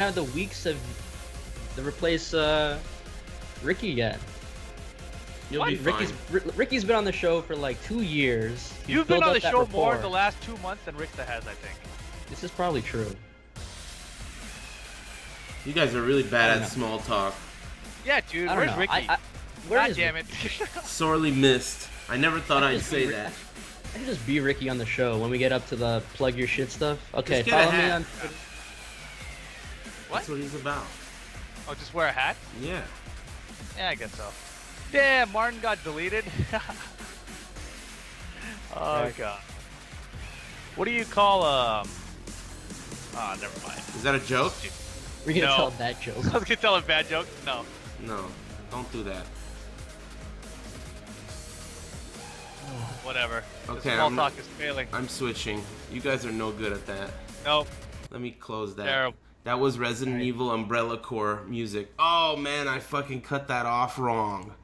have the weeks to replace Ricky yet. You'll be fine. Ricky's been on the show for like 2 years. You've been on the show more in the last 2 months than Ricksta has, I think. This is probably true. You guys are really bad at small talk. Yeah, dude. Where's Ricky? God damn it. Sorely missed. I never thought I'd say that. I should just be Ricky on the show when we get up to the plug your shit stuff. Okay, just get follow a hat. me on. What? That's what he's about. Oh, just wear a hat? Yeah. Yeah, I guess so. Damn, Martin got deleted. Oh, God. What do you call, Oh, never mind. Is that a joke? We're gonna tell that joke. I was gonna tell a bad joke? No. No, don't do that. Whatever. Okay, Small talk is failing. I'm switching. You guys are no good at that. Nope. Let me close that. Terrible. That was Resident Evil Umbrella Corps music. Oh man, I fucking cut that off wrong.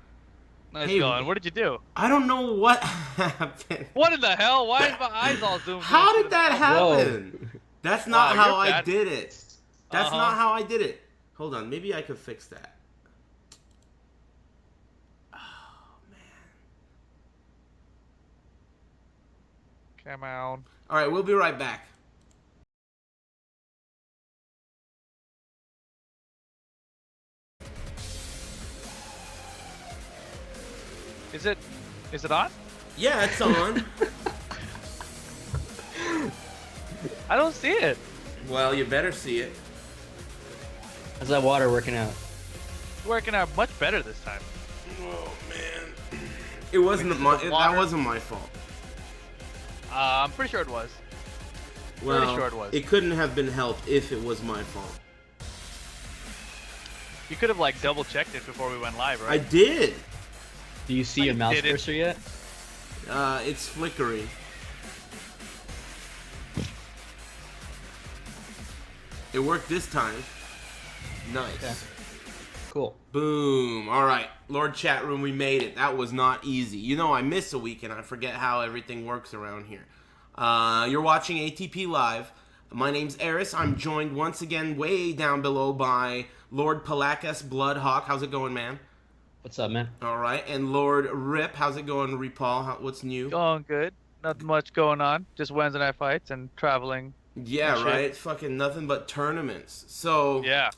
Nice going. What did you do? I don't know what happened. What in the hell? Why is my eyes all zoomed in? How did that happen? That's not how I bad. did it. That's not how I did it. Hold on, maybe I could fix that. Oh man. Come on. All right, we'll be right back. Is it on? Yeah, it's on. I don't see it. Well, you better see it. How's that water working out? It's working out much better this time. Oh man. It wasn't that wasn't my fault. I'm pretty sure it was. Well, Pretty sure it was. It couldn't have been helped if it was my fault. You could have like double checked it before we went live, I right? did. Do you see your mouse cursor yet? It's flickering. It worked this time. Nice. Okay. Cool. Boom. All right. Lord Chat Room, we made it. That was not easy. You know, I miss a week and I forget how everything works around here. You're watching ATP Live. My name's Eris. I'm joined once again way down below by Lord Palakas Bloodhawk. How's it going, man? What's up, man? All right. And Lord Rip. How's it going, Repal? What's new? Going good. Nothing much going on. Just Wednesday night fights and traveling. Yeah, right? Fucking nothing but tournaments. So, yeah.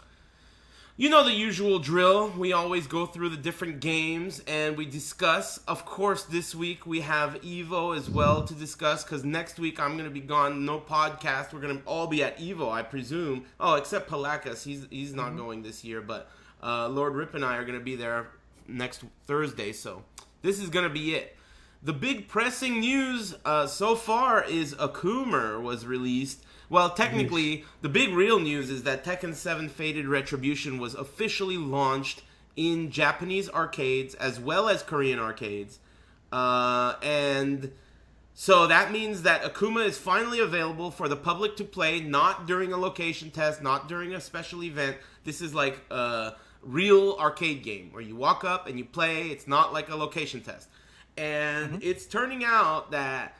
You know the usual drill. We always go through the different games and we discuss. Of course, this week we have EVO as well to discuss because next week I'm going to be gone. No podcast. We're going to all be at EVO, I presume. Oh, except Palakas. He's not going this year, but Lord Rip and I are going to be there next Thursday. So this is going to be it. The big pressing news so far is Akuma was released. Well, technically, the big real news is that Tekken 7 Faded Retribution was officially launched in Japanese arcades as well as Korean arcades. And so that means that Akuma is finally available for the public to play, not during a location test, not during a special event. This is like a real arcade game where you walk up and you play. It's not like a location test. And it's turning out that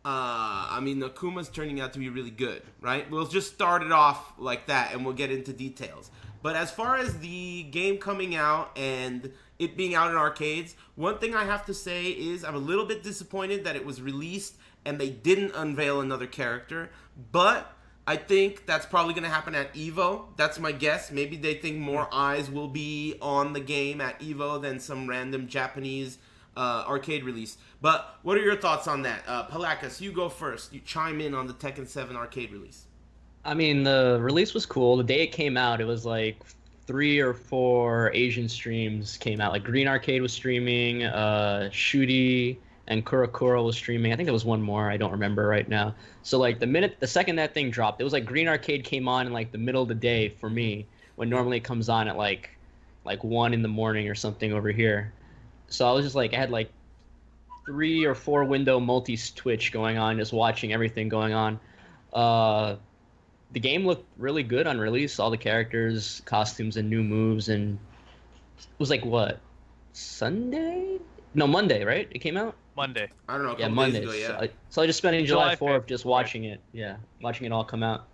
Akuma's turning out to be really good, right? We'll just start it off like that, and we'll get into details. But as far as the game coming out and it being out in arcades, one thing I have to say is I'm a little bit disappointed that it was released and they didn't unveil another character. But I think that's probably going to happen at EVO. That's my guess. Maybe they think more eyes will be on the game at EVO than some random Japanese arcade release. But what are your thoughts on that? Palakas, you go first. You chime in on the Tekken 7 arcade release. I mean, the release was cool. The day it came out, it was like 3 or 4 Asian streams came out. Like Green Arcade was streaming, Shooty and Kurakura was streaming. I think there was one more. I don't remember right now. So like the second that thing dropped, it was like Green Arcade came on in like the middle of the day for me, when normally it comes on at like 1 in the morning or something over here. So I was just like, I had like 3 or 4 window multi-twitch going on, just watching everything going on. The game looked really good on release. All the characters, costumes, and new moves. And it was like, what? Sunday? No, Monday, right? It came out? Monday. I don't know. Yeah, Monday. So I just spent July 4th just watching it. Yeah, watching it all come out.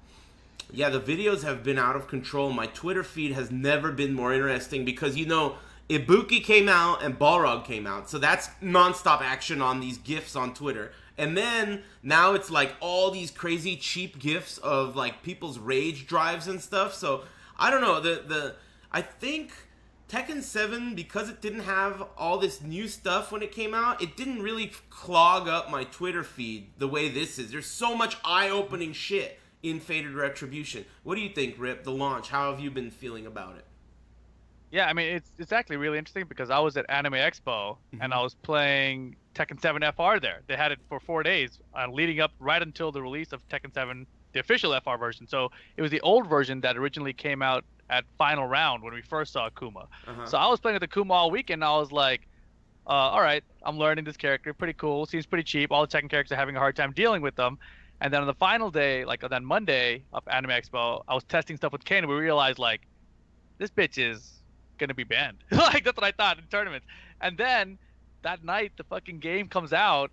Yeah, the videos have been out of control. My Twitter feed has never been more interesting because, you know, Ibuki came out and Balrog came out. So that's nonstop action on these GIFs on Twitter. And then now it's like all these crazy cheap GIFs of like people's rage drives and stuff. So I don't know. I think Tekken 7, because it didn't have all this new stuff when it came out, it didn't really clog up my Twitter feed the way this is. There's so much eye-opening shit in Fated Retribution. What do you think, Rip, the launch? How have you been feeling about it? Yeah, I mean, it's actually really interesting because I was at Anime Expo and I was playing Tekken 7FR there. They had it for 4 days leading up right until the release of Tekken 7, the official FR version. So it was the old version that originally came out at Final Round when we first saw Akuma. So I was playing with Akuma all weekend and I was like, all right, I'm learning this character. Pretty cool. Seems pretty cheap. All the Tekken characters are having a hard time dealing with them. And then on the final day, like on that Monday of Anime Expo, I was testing stuff with Kane and we realized, like, this bitch is going to be banned. Like, that's what I thought in tournaments. And then that night, the fucking game comes out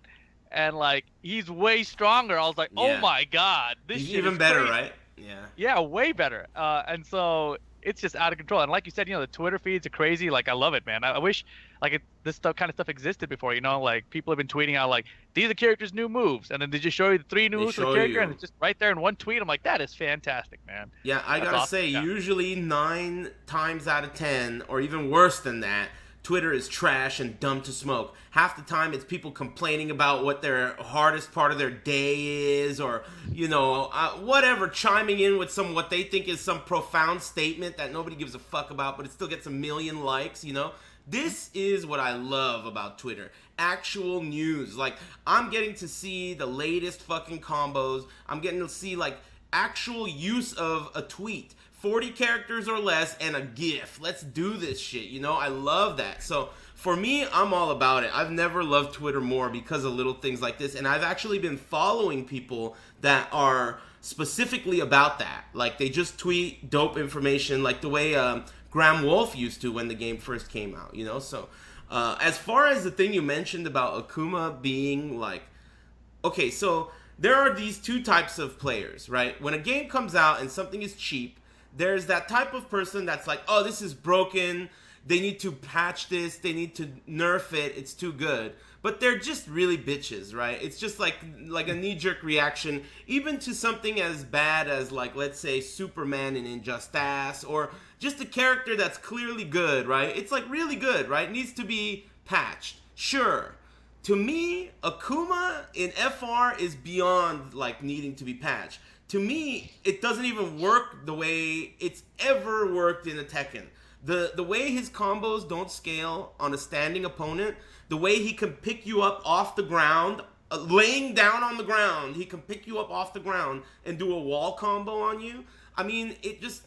and, like, he's way stronger. I was like, oh my God. This he's shit even is better, crazy. right? Yeah. Yeah, way better. And so it's just out of control. And like you said, you know, the Twitter feeds are crazy. Like, I love it, man. I wish, like, this kind of stuff existed before, you know? Like, people have been tweeting out, like, these are characters' new moves. And then they just show you the 3 new moves for the character, and it's just right there in one tweet. I'm like, that is fantastic, man. Yeah, I gotta awesome. say, usually 9 times out of 10, or even worse than that, Twitter is trash and dumb to smoke. Half the time it's people complaining about what their hardest part of their day is, or, you know, whatever, chiming in with what they think is some profound statement that nobody gives a fuck about, but it still gets a million likes, you know? This is what I love about Twitter. Actual news. Like, I'm getting to see the latest fucking combos. I'm getting to see, like, actual use of a tweet. 40 characters or less and a GIF. Let's do this shit, you know? I love that. So, for me, I'm all about it. I've never loved Twitter more because of little things like this. And I've actually been following people that are specifically about that. Like, they just tweet dope information, like the way Graham Wolf used to when the game first came out, you know? So, as far as the thing you mentioned about Akuma being like, okay, so there are these 2 types of players, right? When a game comes out and something is cheap, there's that type of person that's like, oh, this is broken, they need to patch this, they need to nerf it, it's too good. But they're just really bitches, right? It's just like a knee-jerk reaction, even to something as bad as, like, let's say Superman in Injustice, or just a character that's clearly good, right? It's like really good, right? It needs to be patched. Sure. To me, Akuma in FR is beyond, like, needing to be patched. To me, it doesn't even work the way it's ever worked in a Tekken. The way his combos don't scale on a standing opponent, the way he can pick you up off the ground, laying down on the ground, he can pick you up off the ground and do a wall combo on you. I mean, it just...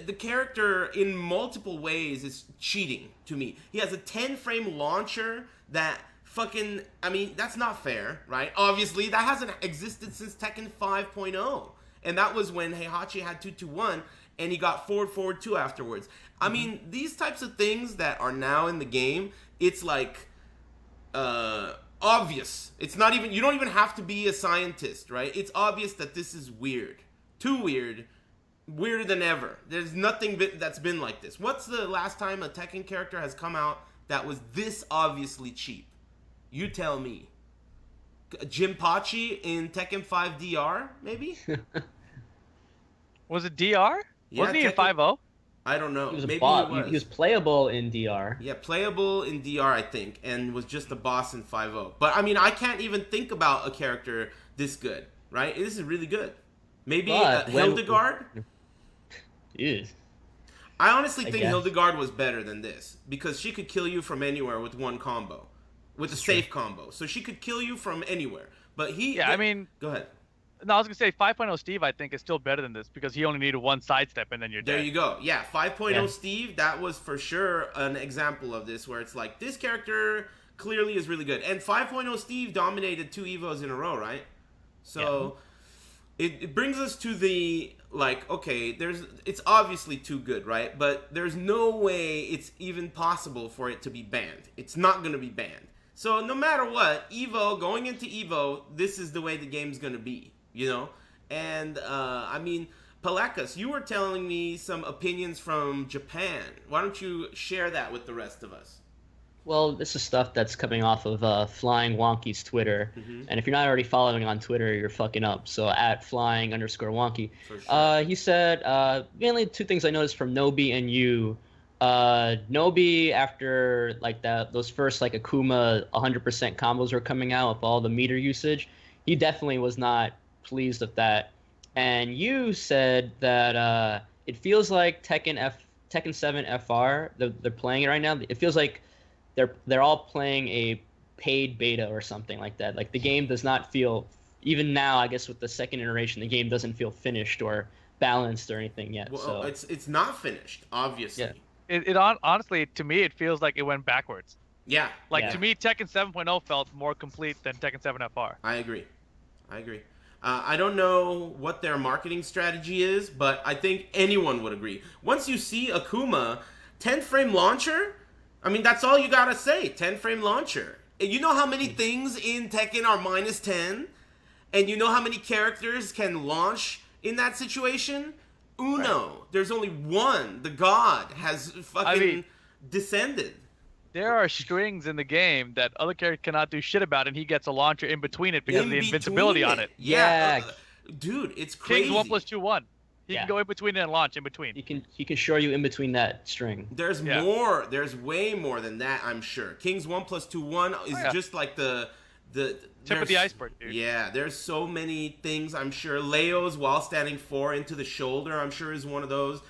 The character in multiple ways is cheating to me. He has a 10-frame launcher that fucking... I mean, that's not fair, right? Obviously, that hasn't existed since Tekken 5.0. And that was when Heihachi had 2-2-1, and he got forward 2 afterwards. I mean, these types of things that are now in the game, it's like... obvious. It's not even... You don't even have to be a scientist, right? It's obvious that this is weird. Too weird. Weirder than ever. There's nothing that's been like this. What's the last time a Tekken character has come out that was this obviously cheap? You tell me. Jinpachi in Tekken 5 DR, maybe? Was it DR? Yeah, Wasn't he in Tekken... 5.0? I don't know. He was Maybe he was playable in DR. Yeah, playable in DR, I think, and was just a boss in 5.0. But, I mean, I can't even think about a character this good, right? This is really good. Maybe Hildegard? Yes. I honestly think Hildegard was better than this, because she could kill you from anywhere with one combo. With a safe combo. So she could kill you from anywhere. But he... Yeah, I mean... Go ahead. No, I was going to say 5.0 Steve, I think, is still better than this because he only needed one sidestep and then you're dead. There you go. Yeah, 5.0 Steve, that was for sure an example of this where it's like, this character clearly is really good. And 5.0 Steve dominated 2 EVOs in a row, right? So it brings us to the, like, okay, it's obviously too good, right? But there's no way it's even possible for it to be banned. It's not going to be banned. So no matter what, EVO, going into EVO, this is the way the game's going to be. You know, and I mean, Palakas, you were telling me some opinions from Japan. Why don't you share that with the rest of us? Well, this is stuff that's coming off of Flying Wonky's Twitter. And if you're not already following on Twitter, you're fucking up. So at flying_wonky. For sure. He said, mainly two things I noticed from Nobi and you. Nobi, after like those first like Akuma 100% combos were coming out with all the meter usage, he definitely was not pleased with that. And you said that it feels like Tekken 7FR, they're playing it right now. It feels like they're all playing a paid beta or something like that. Like the game does not feel, even now, I guess with the second iteration, the game doesn't feel finished or balanced or anything yet. Well, so it's not finished, obviously. Yeah. Honestly, to me, it feels like it went backwards. Yeah. Like to me, Tekken 7.0 felt more complete than Tekken 7FR. I agree. I don't know what their marketing strategy is, but I think anyone would agree. Once you see Akuma, 10-frame launcher, I mean, that's all you gotta say, 10-frame launcher. You know how many things in Tekken are -10? And you know how many characters can launch in that situation? Uno. Right. There's only one. The god has fucking descended. There are strings in the game that other characters cannot do shit about, and he gets a launcher in between it because of the invincibility on it. Yeah. Dude, it's crazy. King's 1+2-1. He can go in between and launch in between. He can shore you in between that string. There's more. There's way more than that, I'm sure. King's 1+2-1 is just like the tip of the iceberg, dude. Yeah, there's so many things, I'm sure. Leo's while standing 4 into the shoulder, I'm sure is one of those.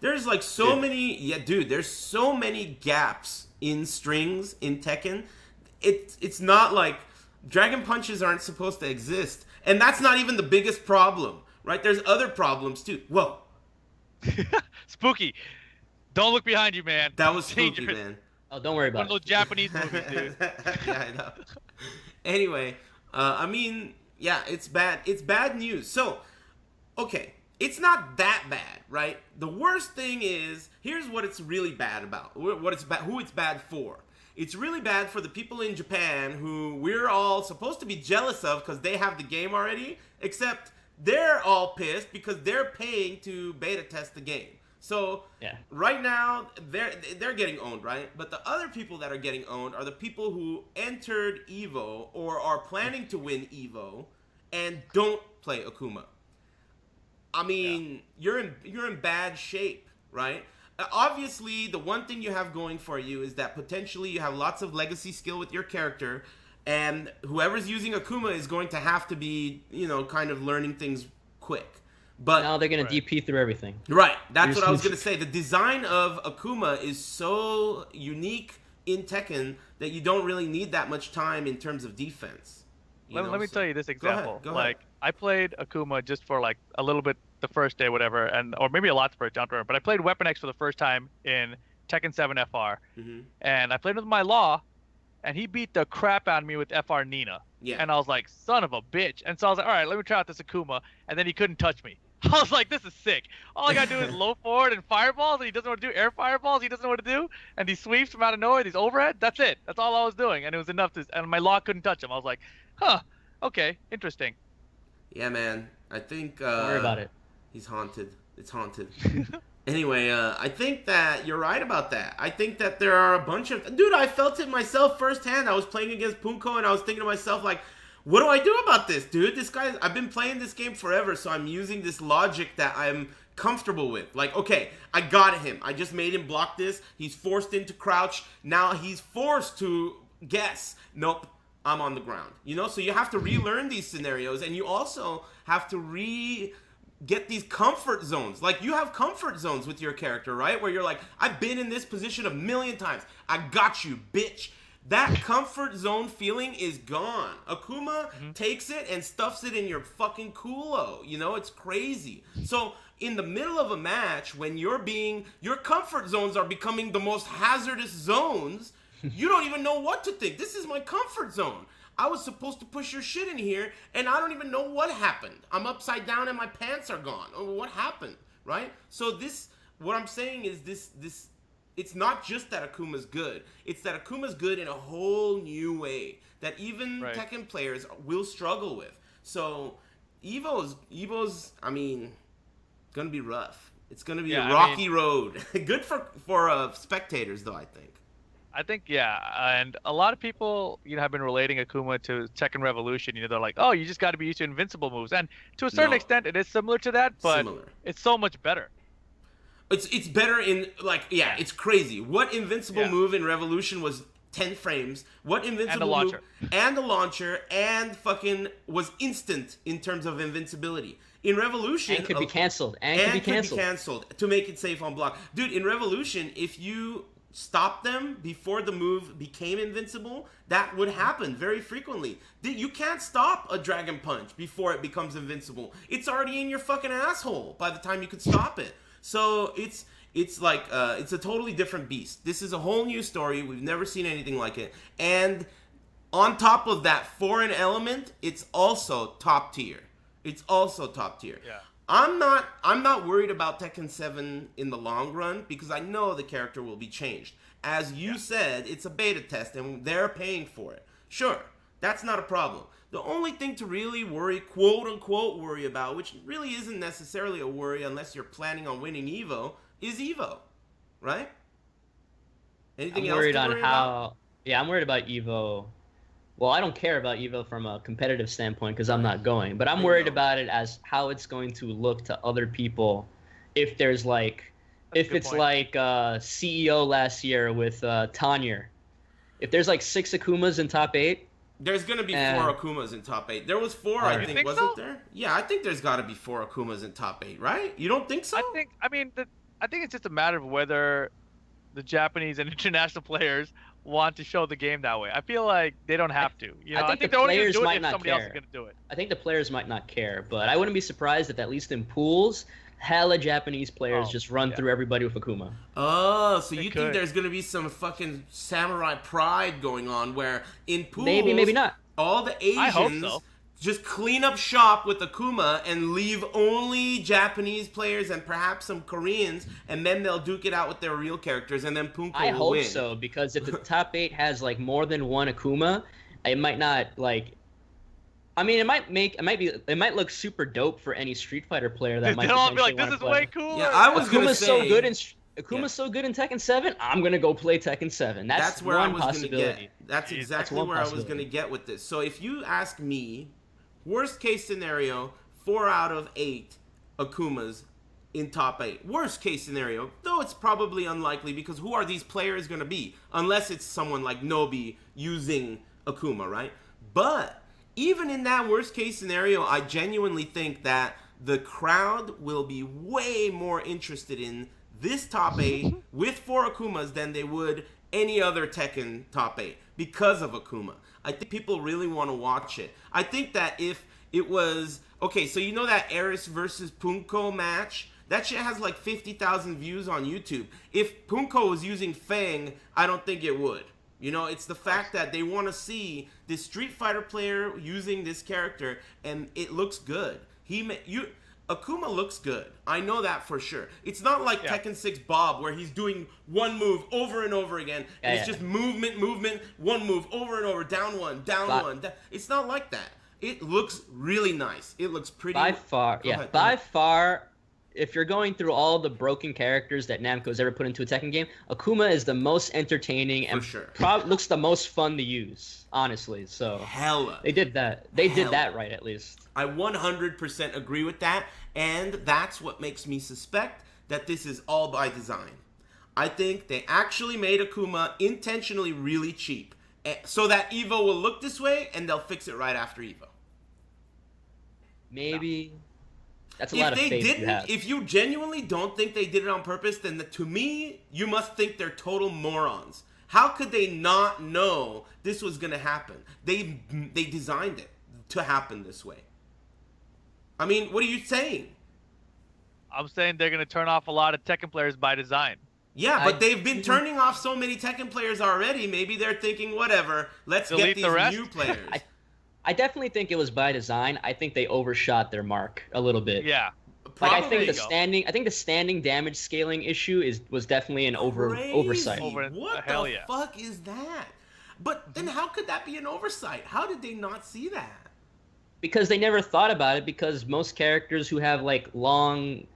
There's like so many. There's so many gaps in strings in Tekken. It's not like Dragon Punches aren't supposed to exist, and that's not even the biggest problem. Right? There's other problems, too. Whoa. Spooky. Don't look behind you, man. That was spooky, man. Oh, don't worry about it. One of those Japanese movies, dude. Yeah, I know. Anyway, I mean, yeah, it's bad. It's bad news. So, okay, it's not that bad, right? The worst thing is, here's what it's really bad about. Who it's bad for. It's really bad for the people in Japan who we're all supposed to be jealous of because they have the game already, except they're all pissed because they're paying to beta test the game. So right now they're getting owned, right? But the other people that are getting owned are the people who entered EVO or are planning to win EVO and don't play Akuma. I mean, you're in bad shape, right? Obviously, the one thing you have going for you is that potentially you have lots of legacy skill with your character. And whoever's using Akuma is going to have to be, kind of learning things quick. But now they're going to DP through everything. Right. That's what I was going to say. The design of Akuma is so unique in Tekken that you don't really need that much time in terms of defense. Let me tell you this example. Go ahead. I played Akuma just for like a little bit the first day, whatever, or maybe a lot the first day, but I played Weapon X for the first time in Tekken 7FR. And I played with my Law. And he beat the crap out of me with FR Nina. Yeah. And I was like, son of a bitch. And so I was like, all right, let me try out this Akuma. And then he couldn't touch me. I was like, this is sick. All I got to do is low forward and fireballs. And he doesn't know what to do. Air fireballs. He doesn't know what to do. And these sweeps from out of nowhere, these overhead. That's it. That's all I was doing. And it was enough to. And my Law couldn't touch him. I was like, huh. Okay. Interesting. Yeah, man. I think. Don't worry about it. He's haunted. It's haunted. Anyway, I think that you're right about that. I think that there are a bunch of... Dude, I felt it myself firsthand. I was playing against Punko, and I was thinking to myself, like, what do I do about this, dude? This guy... I've been playing this game forever, so I'm using this logic that I'm comfortable with. Like, okay, I got him. I just made him block this. He's forced into crouch. Now he's forced to guess. Nope, I'm on the ground. So you have to relearn these scenarios, and you also have to get these comfort zones. Like, you have comfort zones with your character, right? Where you're like, I've been in this position a million times. I got you, bitch. That comfort zone feeling is gone. Akuma takes it and stuffs it in your fucking culo. It's crazy. So, in the middle of a match, when your comfort zones are becoming the most hazardous zones, you don't even know what to think. This is my comfort zone. I was supposed to push your shit in here, and I don't even know what happened. I'm upside down and my pants are gone. Oh, what happened, right? So what I'm saying is this, it's not just that Akuma's good. It's that Akuma's good in a whole new way that even Tekken players will struggle with. So EVO's, I mean, Gonna be rough. It's gonna be Yeah, a rocky road. Good for spectators, though, I think. I think, yeah, and a lot of people, have been relating Akuma to Tekken Revolution. They're like, oh, you just got to be used to invincible moves, and to a certain No. extent, it is similar to that, but Similar. it's so much better. It's better in, like, it's crazy. What invincible move in Revolution was 10 frames? What invincible move? And the launcher, and fucking was instant in terms of invincibility. In Revolution... And could be canceled. And could be canceled. To make it safe on block. Dude, in Revolution, if you stop them before the move became invincible, that would happen very frequently. You can't stop a Dragon Punch before it becomes invincible. It's already in your fucking asshole by the time you could stop it. So it's like it's a totally different beast. This is a whole new story. We've never seen anything like it. And on top of that foreign element, it's also top tier. It's also top tier. Yeah. I'm not worried about Tekken 7 in the long run because I know the character will be changed. As you said, it's a beta test and they're paying for it. Sure, that's not a problem. The only thing to really worry, quote unquote worry about, which really isn't necessarily a worry unless you're planning on winning EVO, is EVO, right? Anything else to worry about? Yeah, I'm worried about EVO. Well, I don't care about EVO from a competitive standpoint because I'm not going. But I'm worried about it as how it's going to look to other people if there's like... If it's like CEO last year with Tanya. If there's like 6 Akumas in top 8... There's going to be 4 Akumas in top 8. There was 4, I think, wasn't there? Yeah, I think there's got to be 4 Akumas in top 8, right? You don't think so? I think it's just a matter of whether the Japanese and international players want to show the game that way. I feel like they don't have to. I think the players might not somebody care. else is going to do it. I think the players might not care, but I wouldn't be surprised if at least in pools, hella Japanese players just run through everybody with Akuma. Oh, so you think there's going to be some fucking samurai pride going on where in pools... Maybe not. All the Asians just clean up shop with Akuma and leave only Japanese players and perhaps some Koreans, and then they'll duke it out with their real characters, and then Punko will win. I hope so, because if the top 8 has like more than one Akuma, it might not like... I mean, it might look super dope for any Street Fighter player that might be like, this is way cooler. Yeah, I was gonna say Akuma's so good in Tekken 7. I'm gonna go play Tekken 7. That's where one possibility. That's exactly where I was gonna get with this. So if you ask me, worst case scenario, 4 out of 8 Akumas in top 8. Worst case scenario, though it's probably unlikely because who are these players gonna be? Unless it's someone like Nobi using Akuma, right? But even in that worst case scenario, I genuinely think that the crowd will be way more interested in this top 8 with 4 Akumas than they would any other Tekken top 8 because of Akuma. I think people really want to watch it. I think that if it was... Okay, so you know that Eris versus Punko match? That shit has like 50,000 views on YouTube. If Punko was using Fang, I don't think it would. It's the fact that they want to see this Street Fighter player using this character, and it looks good. Akuma looks good. I know that for sure. It's not like Tekken 6 Bob, where he's doing one move over and over again, and it's just movement, one move over and over, down one. It's not like that. It looks really nice. It looks pretty. By far. If you're going through all the broken characters that Namco has ever put into a Tekken game, Akuma is the most entertaining and looks the most fun to use, honestly. So hella. They did that. They did that right, at least. I 100% agree with that, and that's what makes me suspect that this is all by design. I think they actually made Akuma intentionally really cheap, so that EVO will look this way, and they'll fix it right after EVO. Maybe... That's a lot of faith you have. If you genuinely don't think they did it on purpose, then to me, you must think they're total morons. How could they not know this was going to happen? They designed it to happen this way. I mean, what are you saying? I'm saying they're going to turn off a lot of Tekken players by design. Yeah, but they've been turning off so many Tekken players already. Maybe they're thinking, whatever, let's get these new players. I definitely think it was by design. I think they overshot their mark a little bit. Yeah. Like I think the standing damage scaling issue was definitely an oversight. What the fuck is that? But then how could that be an oversight? How did they not see that? Because they never thought about it, because most characters who have like long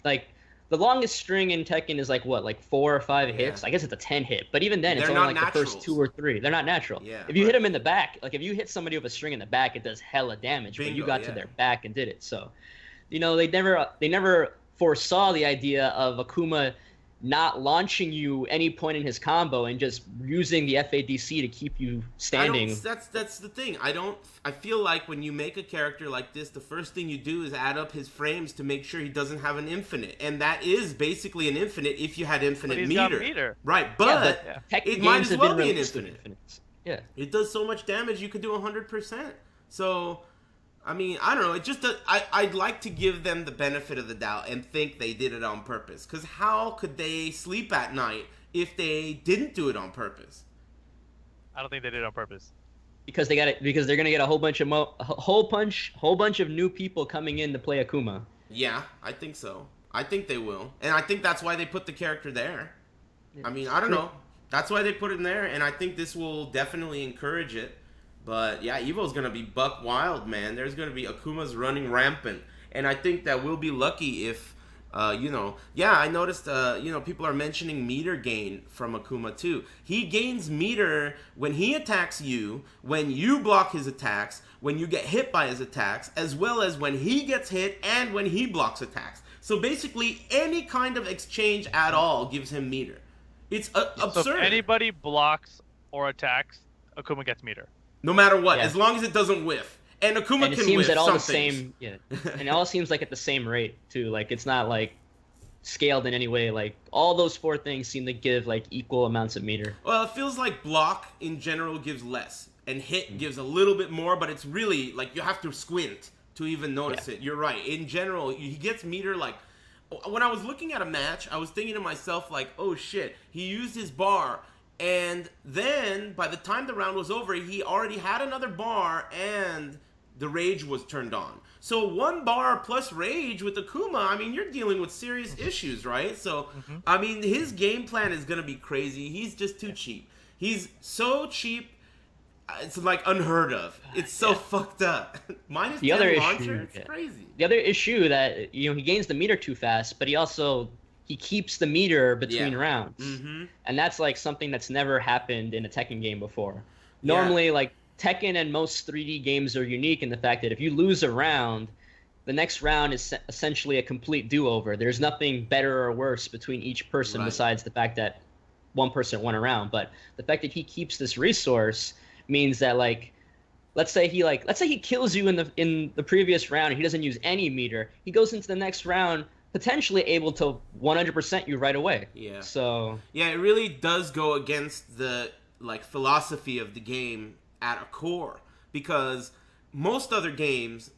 like the longest string in Tekken is like what, like 4 or 5 hits. Yeah. I guess it's a 10 hit, but even then, it's They're only not like the first naturals. 2 or 3. They're not natural. Yeah, if you but- hit them in the back, like if you hit somebody with a string in the back, it does hella damage. But you Bingo, got yeah. to their back and did it. So, you know, they never foresaw the idea of Akuma not launching you any point in his combo and just using the FADC to keep you standing. That's the thing. I feel like when you make a character like this, the first thing you do is add up his frames to make sure he doesn't have an infinite, and that is basically an infinite if you had infinite But he's meter. got meter. Right, but Tekken it might games as have well been be an released with infinite. infinites. Yeah. It does so much damage, you could do 100%. So, I mean, I don't know. It just I'd like to give them the benefit of the doubt and think they did it on purpose. Because how could they sleep at night if they didn't do it on purpose? I don't think they did it on purpose. Because they got it. Because they're gonna get a whole bunch of new people coming in to play Akuma. Yeah, I think so. I think they will, and I think that's why they put the character there. I mean, I don't know. That's why they put it in there, and I think this will definitely encourage it. But yeah, EVO's gonna be buck wild, man. There's gonna be Akumas running rampant, and I think that we'll be lucky if, I noticed, people are mentioning meter gain from Akuma too. He gains meter when he attacks you, when you block his attacks, when you get hit by his attacks, as well as when he gets hit and when he blocks attacks. So basically, any kind of exchange at all gives him meter. It's absurd. So if anybody blocks or attacks, Akuma gets meter. No matter what, Yeah. as long as it doesn't whiff. And Akuma And it can seems whiff at all some the things. same. Yeah. And it all seems like at the same rate too. Like it's not like scaled in any way. Like all those 4 things seem to give like equal amounts of meter. Well, it feels like block in general gives less, and hit gives a little bit more, but it's really, like, you have to squint to even notice it. You're right. In general, he gets meter, like, when I was looking at a match, I was thinking to myself, like, oh shit, he used his bar, and then by the time the round was over, he already had another bar, and the rage was turned on. So 1 bar plus rage with Akuma, I mean, you're dealing with serious issues, right? So, I mean, his game plan is going to be crazy. He's just too cheap. He's so cheap, it's like unheard of. It's so fucked up. Minus The 10 other launcher, issue, it's crazy. The other issue that he gains the meter too fast, but he keeps the meter between rounds, and that's like something that's never happened in a Tekken game before. Normally, like Tekken and most 3D games are unique in the fact that if you lose a round, the next round is essentially a complete do-over. There's nothing better or worse between each person besides the fact that one person won a round. But the fact that he keeps this resource means that, like, let's say he kills you in the previous round and he doesn't use any meter. He goes into the next round potentially able to 100% you right away. Yeah. So yeah, it really does go against the philosophy of the game at a core, because most other games,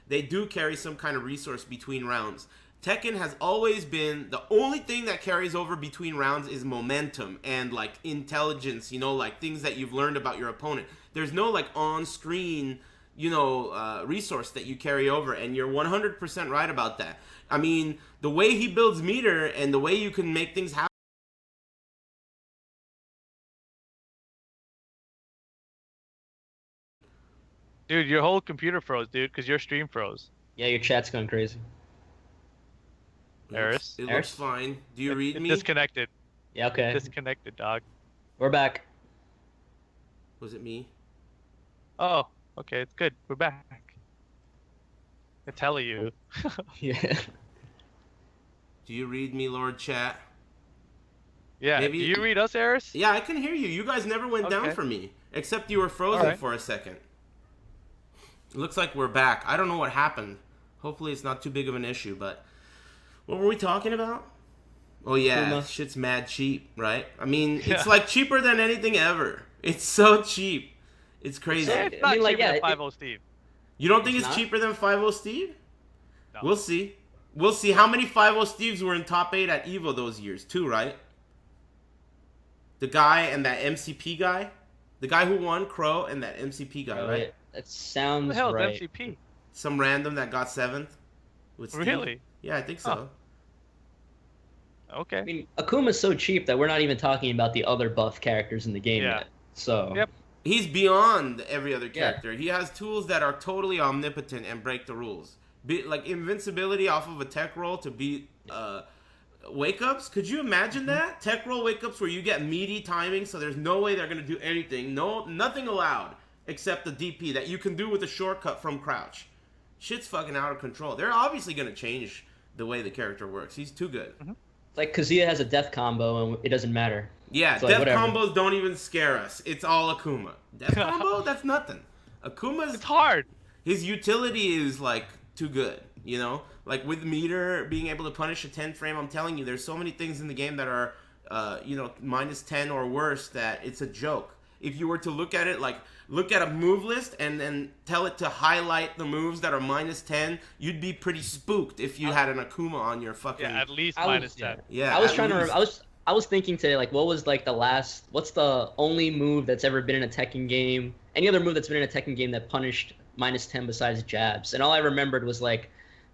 they do carry some kind of resource between rounds. Tekken has always been, the only thing that carries over between rounds is momentum and like intelligence, like things that you've learned about your opponent. There's no like on-screen, resource that you carry over, and you're 100% right about that. I mean, the way he builds meter and the way you can make things happen. Dude, your whole computer froze, dude, because your stream froze. yeah, your chat's going crazy. Eris? It looks Eris? fine. Do you read me? Disconnected. Yeah, okay. Disconnected, dog. We're back. Was it me? Oh, okay, it's good. We're back. It's hella you. Yeah. Do you read me, Lord Chat? Yeah. Maybe- Do you read us, Eris? Yeah, I can hear you. You guys never went down Okay. for me. Except you were frozen Alright. for a second. It looks like we're back. I don't know what happened. Hopefully it's not too big of an issue, but... What were we talking about? Oh yeah, Akuma. shit's mad cheap, right? I mean, it's like cheaper than anything ever. It's so cheap. It's crazy. It's not cheaper than 5-0 Steve. You don't think It's it's not? cheaper than 5-0 Steve? No. We'll see. We'll see. How many 5-0 Steves were in top 8 at EVO those years? 2, right? The guy and that MCP guy? The guy who won, Crow, and that MCP guy, right? That Who sounds the hell right. is MCP? Some random that got 7th? With Steve? Really? Yeah, I think so. Okay. I mean, Akuma's so cheap that we're not even talking about the other buff characters in the game Yeah. yet. So Yep. He's beyond every other character. He has tools that are totally omnipotent and break the rules. like invincibility off of a tech roll to beat wake ups. Could you imagine that? Tech roll wake ups where you get meaty timing, so there's no way they're gonna do anything. Nothing allowed except the DP that you can do with a shortcut from crouch. Shit's fucking out of control. They're obviously gonna change the way the character works. He's too good. Like Kazuya has a death combo and it doesn't matter. Yeah, So, like, death whatever. combos don't even scare us. It's all Akuma. Death combo? That's nothing. Akuma's It's hard. his utility is like too good, you know? Like with meter being able to punish a 10 frame, I'm telling you, there's so many things in the game that are minus 10 or worse that it's a joke. If you were to look at it like look at a move list and then tell it to highlight the moves that are minus 10, you'd be pretty spooked if you had an Akuma on your fucking Yeah, at least I was- minus 10. Yeah, I was at trying least. I was thinking today, like, what's the only move that's ever been in a Tekken game? Any other move that's been in a Tekken game that punished minus 10 besides jabs? And all I remembered was like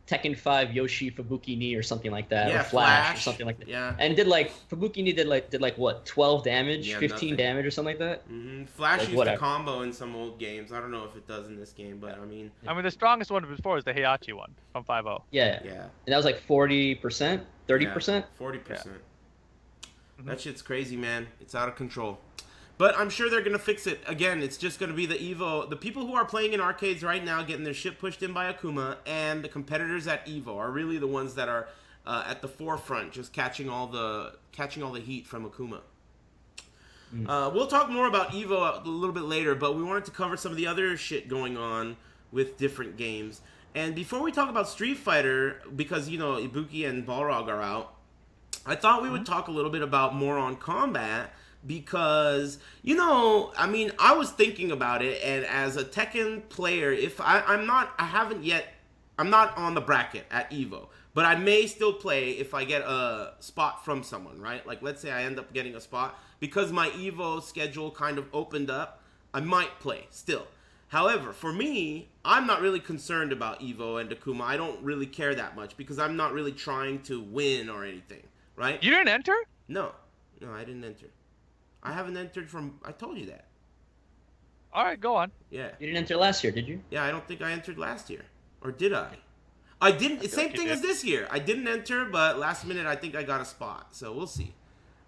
Tekken 5 Yoshi Fubuki knee or something like that, Yeah, or Flash or Flash. something like that. Yeah. And Fubuki knee did like what, 12 damage, Yeah, 15 nothing. damage or something like that. Flash Like, used whatever. to combo in some old games. I don't know if it does in this game, but I mean, I mean, the strongest one before is the Heihachi one from 5-0. Yeah. yeah. And that was like 40%, 30%. 40%. That shit's crazy, man. It's out of control. But I'm sure they're going to fix it. Again, it's just going to be the EVO. The people who are playing in arcades right now getting their shit pushed in by Akuma, and the competitors at EVO are really the ones that are at the forefront, just catching all the heat from Akuma. We'll talk more about EVO a little bit later, but we wanted to cover some of the other shit going on with different games. And before we talk about Street Fighter, because, Ibuki and Balrog are out, I thought we would talk a little bit about more on combat because, I was thinking about it, and as a Tekken player, I'm not on the bracket at EVO, but I may still play if I get a spot from someone, right? Like, let's say I end up getting a spot. Because my EVO schedule kind of opened up, I might play still. However, for me, I'm not really concerned about EVO and Akuma. I don't really care that much because I'm not really trying to win or anything. Right? You didn't enter? No, I didn't enter. I haven't entered I told you that. All right, go on. Yeah. You didn't enter last year, did you? Yeah, I don't think I entered last year. Or did I? I didn't. Same like you thing did. as this year. I didn't enter, but last minute I think I got a spot. So we'll see.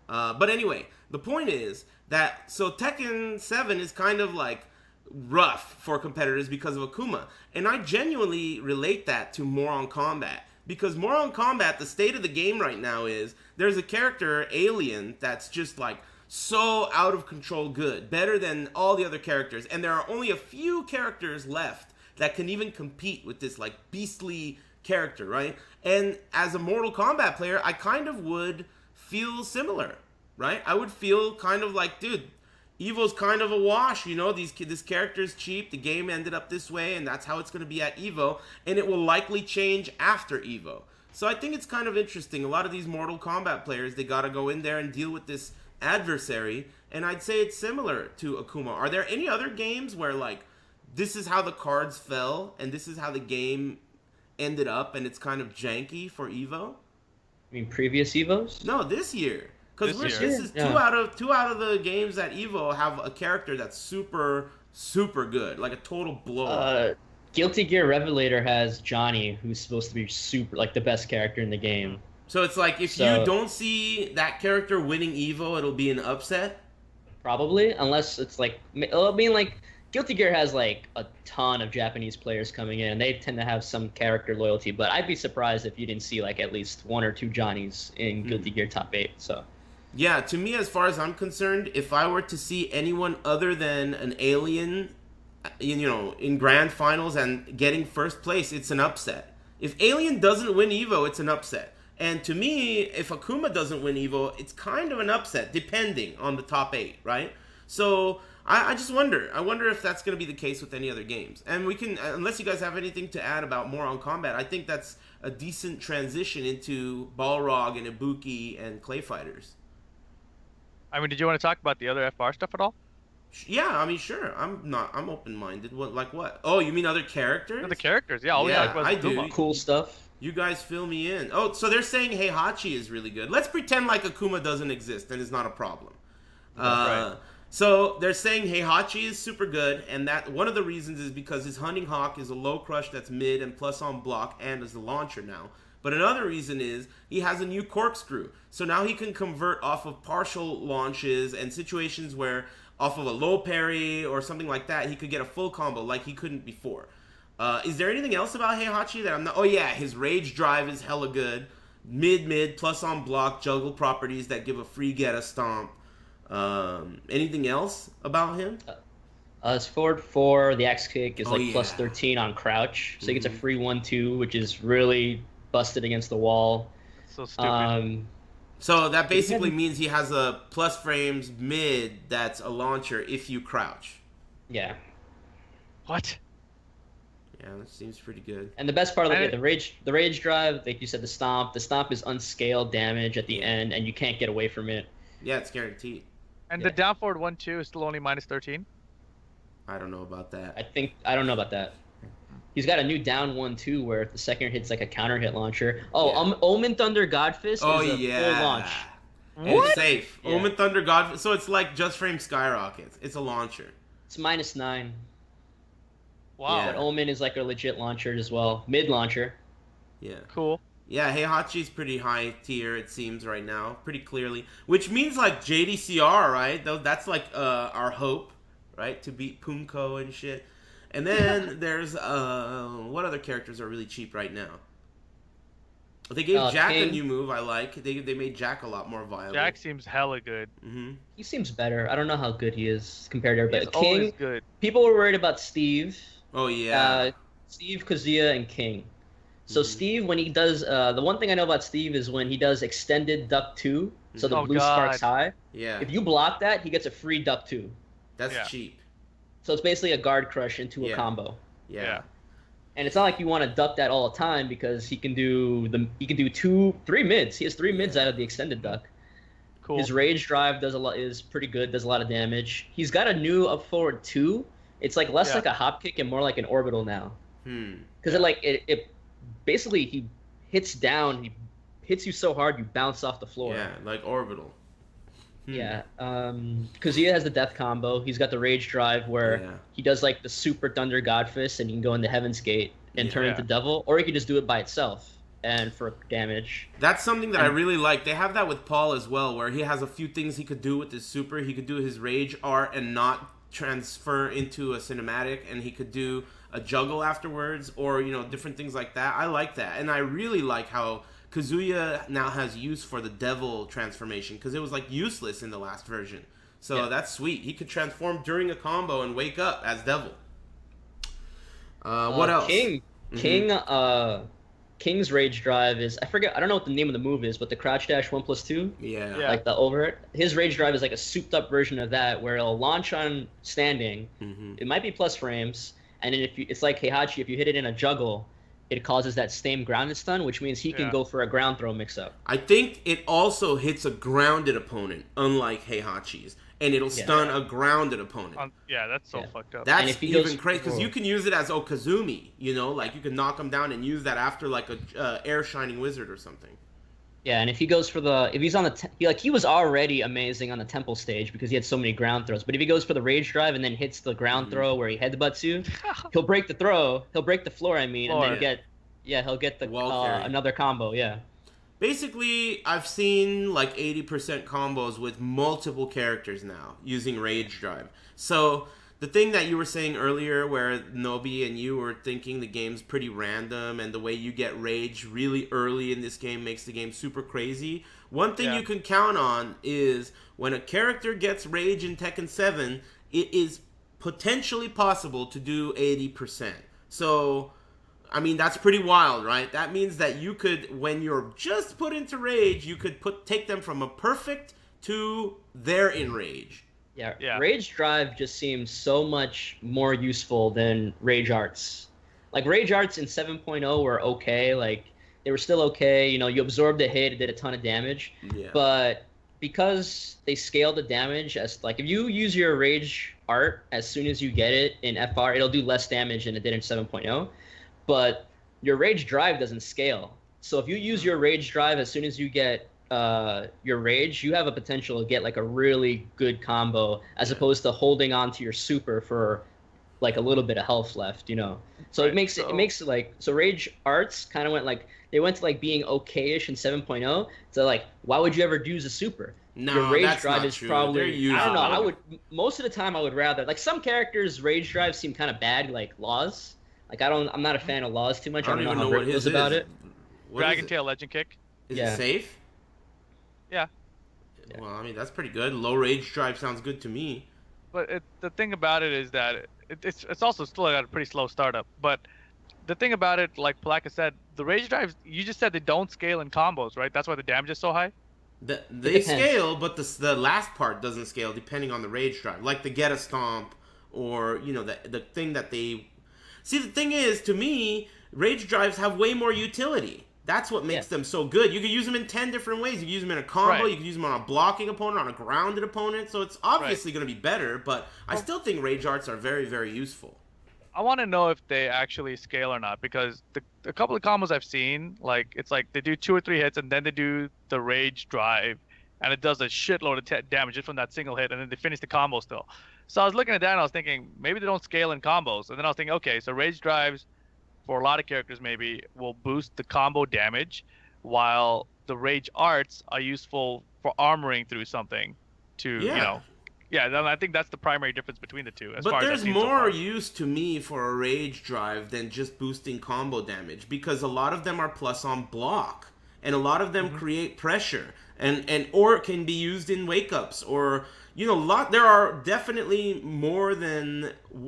But anyway, the point is that, so Tekken 7 is kind of like rough for competitors because of Akuma. And I genuinely relate that to More on Combat. Because More on Combat, the state of the game right now is, there's a character, Alien, that's just like so out of control good. Better than all the other characters. And there are only a few characters left that can even compete with this like beastly character, right? And as a Mortal Kombat player, I kind of would feel similar, right? I would feel kind of like, dude, EVO's kind of a wash, this character's cheap, the game ended up this way, and that's how it's going to be at EVO, and it will likely change after EVO. So I think it's kind of interesting. A lot of these Mortal Kombat players, they got to go in there and deal with this adversary, and I'd say it's similar to Akuma. Are there any other games where, like, this is how the cards fell, and this is how the game ended up, and it's kind of janky for EVO? I mean, previous EVOs? No, this year. Because This this year. is two out of the games at EVO have a character that's super, super good. Like a total blow. Guilty Gear Revelator has Johnny, who's supposed to be super, like, the best character in the game. So it's like, if you don't see that character winning EVO, it'll be an upset? Probably, unless it's like, I mean, like, Guilty Gear has like a ton of Japanese players coming in, and they tend to have some character loyalty. But I'd be surprised if you didn't see like at least one or two Johnnies in Guilty Gear Top 8. So, yeah, to me, as far as I'm concerned, if I were to see anyone other than an Alien, in grand finals and getting first place, it's an upset. If Alien doesn't win EVO, it's an upset. And to me, if Akuma doesn't win EVO, it's kind of an upset, depending on the top 8, right? So I just wonder. I wonder if that's going to be the case with any other games. And we can, unless you guys have anything to add about More on Combat, I think that's a decent transition into Balrog and Ibuki and Clayfighters. I mean, did you want to talk about the other FR stuff at all? Yeah, I mean, sure. I'm open-minded. What? Oh, you mean other characters? The characters, yeah. All we Yeah, like was I do. Akuma. cool stuff. You guys fill me in. Oh, so they're saying Heihachi is really good. Let's pretend like Akuma doesn't exist and is not a problem. Right. So they're saying Heihachi is super good, and that one of the reasons is because his Hunting Hawk is a low crush that's mid and plus on block and is a launcher now. But another reason is he has a new corkscrew. So now he can convert off of partial launches and situations where off of a low parry or something like that, he could get a full combo like he couldn't before. Is there anything else about Heihachi that I'm not... Oh yeah, his rage drive is hella good. Mid, plus on block, juggle properties that give a free get a stomp. Anything else about him? His forward 4, the X kick is Oh, plus yeah. 13 on crouch. So he gets a free 1-2, which is really busted against the wall. So stupid. So that basically means he has a plus frames mid that's a launcher if you crouch. Yeah. What? Yeah, that seems pretty good. And the best part of And the rage drive, like you said, the stomp is unscaled damage at the end, and you can't get away from it. Yeah, it's guaranteed. And Yeah. the down forward 1-2 is still only minus 13. I don't know about that. I don't know about that. He's got a new down 1-2 where the second hit's like a counter hit launcher. Oh, Yeah. Omen Thunder Godfist Oh is a yeah. full launch. And it's safe. Yeah. Omen Thunder God. So it's like just frame skyrockets. It's a launcher. It's -9. Wow. Yeah. But Omen is like a legit launcher as well. Mid launcher. Yeah. Cool. Yeah, Heihachi's pretty high tier, it seems, right now. Pretty clearly. Which means, like, JDCR, right? That's, like, our hope, right? To beat Punko and shit. And then there's, what other characters are really cheap right now? They gave Jack a King. new move I like. They made Jack a lot more viable. Jack seems hella good. Mm-hmm. He seems better. I don't know how good he is compared to He's everybody. always King, good. people were worried about Steve. Oh, yeah. Steve, Kazuya, and King. So Steve, when he does, the one thing I know about Steve is when he does extended duck 2, so the Oh, blue God. sparks high. Yeah. If you block that, he gets a free duck 2. That's Yeah. cheap. So it's basically a guard crush into a Yeah. combo. Yeah. And it's not like you want to duck that all the time because he can do 3 mids. He has 3 mids out of the extended duck. Cool. His rage drive is pretty good, does a lot of damage. He's got a new up forward 2. It's like less Yeah. like a hop kick and more like an orbital now. Hmm. Because it basically he hits down, he hits you so hard you bounce off the floor. Yeah, like Orbital. Yeah. Kazuya has the death combo. He's got the rage drive where Yeah. he does like the super thunder godfist and you can go into Heaven's Gate and turn Yeah. into devil, or he can just do it by itself and for damage. That's something that I really like. They have that with Paul as well, where he has a few things he could do with his super. He could do his rage art and not transfer into a cinematic, and he could do a juggle afterwards, or different things like that. I like that, and I really like how Kazuya now has use for the devil transformation, because it was like useless in the last version. So that's sweet. He could transform during a combo and wake up as devil. What else? King's rage drive is, I don't know what the name of the move is, but the crouch dash 1+2. Yeah. Yeah. Like the over. His rage drive is like a souped up version of that, where it'll launch on standing. Mhm. It might be plus frames, and then it's like Heihachi. If you hit it in a juggle, it causes that same grounded stun, which means he can Yeah. go for a ground throw mix up. I think it also hits a grounded opponent, unlike Heihachi's, and it'll stun a grounded opponent. Yeah, that's so Yeah. fucked up. And That's if he even goes crazy because for- you can use it as Okazumi. Like you can knock him down and use that after like a air shining wizard or something. Yeah, and if he goes for if he's on he was already amazing on the temple stage because he had so many ground throws. But if he goes for the rage drive and then hits the ground throw where he headbutts you, he'll break the throw. He'll break the floor. And then he'll get the Wall carry. another combo. Yeah. Basically, I've seen like 80% combos with multiple characters now using Rage Drive. So the thing that you were saying earlier where Nobi and you were thinking the game's pretty random and the way you get Rage really early in this game makes the game super crazy. One thing you can count on is when a character gets Rage in Tekken 7, it is potentially possible to do 80%. So I mean, that's pretty wild, right? That means that you could, when you're just put into rage, you could take them from a perfect to they're in rage. Yeah. Rage drive just seems so much more useful than rage arts. Like rage arts in 7.0 were okay. Like they were still okay. You absorbed a hit, it did a ton of damage. Yeah. But because they scaled the damage as like if you use your rage art as soon as you get it in FR, it'll do less damage than it did in 7.0. But your rage drive doesn't scale. So if you use your rage drive as soon as you get your rage, you have a potential to get like a really good combo as opposed to holding on to your super for like a little bit of health left, you know. So it makes it like, so rage arts kind of went like, they went to like being okay-ish in 7.0. So like, why would you ever use a super? No, your rage that's drive not is true. probably, I don't know. I would, most of the time I would rather, like, some characters rage drives seem kind of bad, like Laws. Like I'm not a fan of Laws too much. I don't know how Rick feels about it. Dragon Tail Legend Kick. Is it safe? Yeah. Well, I mean, that's pretty good. Low rage drive sounds good to me. But the thing about it is that it's also still got a pretty slow startup. But the thing about it, like Palaka said, the rage drives, you just said they don't scale in combos, right? That's why the damage is so high? They scale, but the last part doesn't scale depending on the rage drive. Like the Get a Stomp, or, you know, the thing that they... See, the thing is, to me, rage drives have way more utility. That's what makes them so good. You can use them in 10 different ways. You can use them in a combo. You can use them on a blocking opponent, on a grounded opponent. So it's obviously going to be better, but I still think rage arts are very, very useful. I want to know if they actually scale or not, because a couple of combos I've seen, like, it's like they do 2 or 3 hits and then they do the rage drive and it does a shitload of damage just from that single hit, and then they finish the combo still. So I was looking at that and I was thinking, maybe they don't scale in combos. And then I was thinking, okay, so rage drives for a lot of characters maybe will boost the combo damage, while the rage arts are useful for armoring through something to, you know. Yeah, then I think that's the primary difference between the two. But there's more use to me for a rage drive than just boosting combo damage, because a lot of them are plus on block, and a lot of them create pressure, and or it can be used in wake ups, or, you know, there are definitely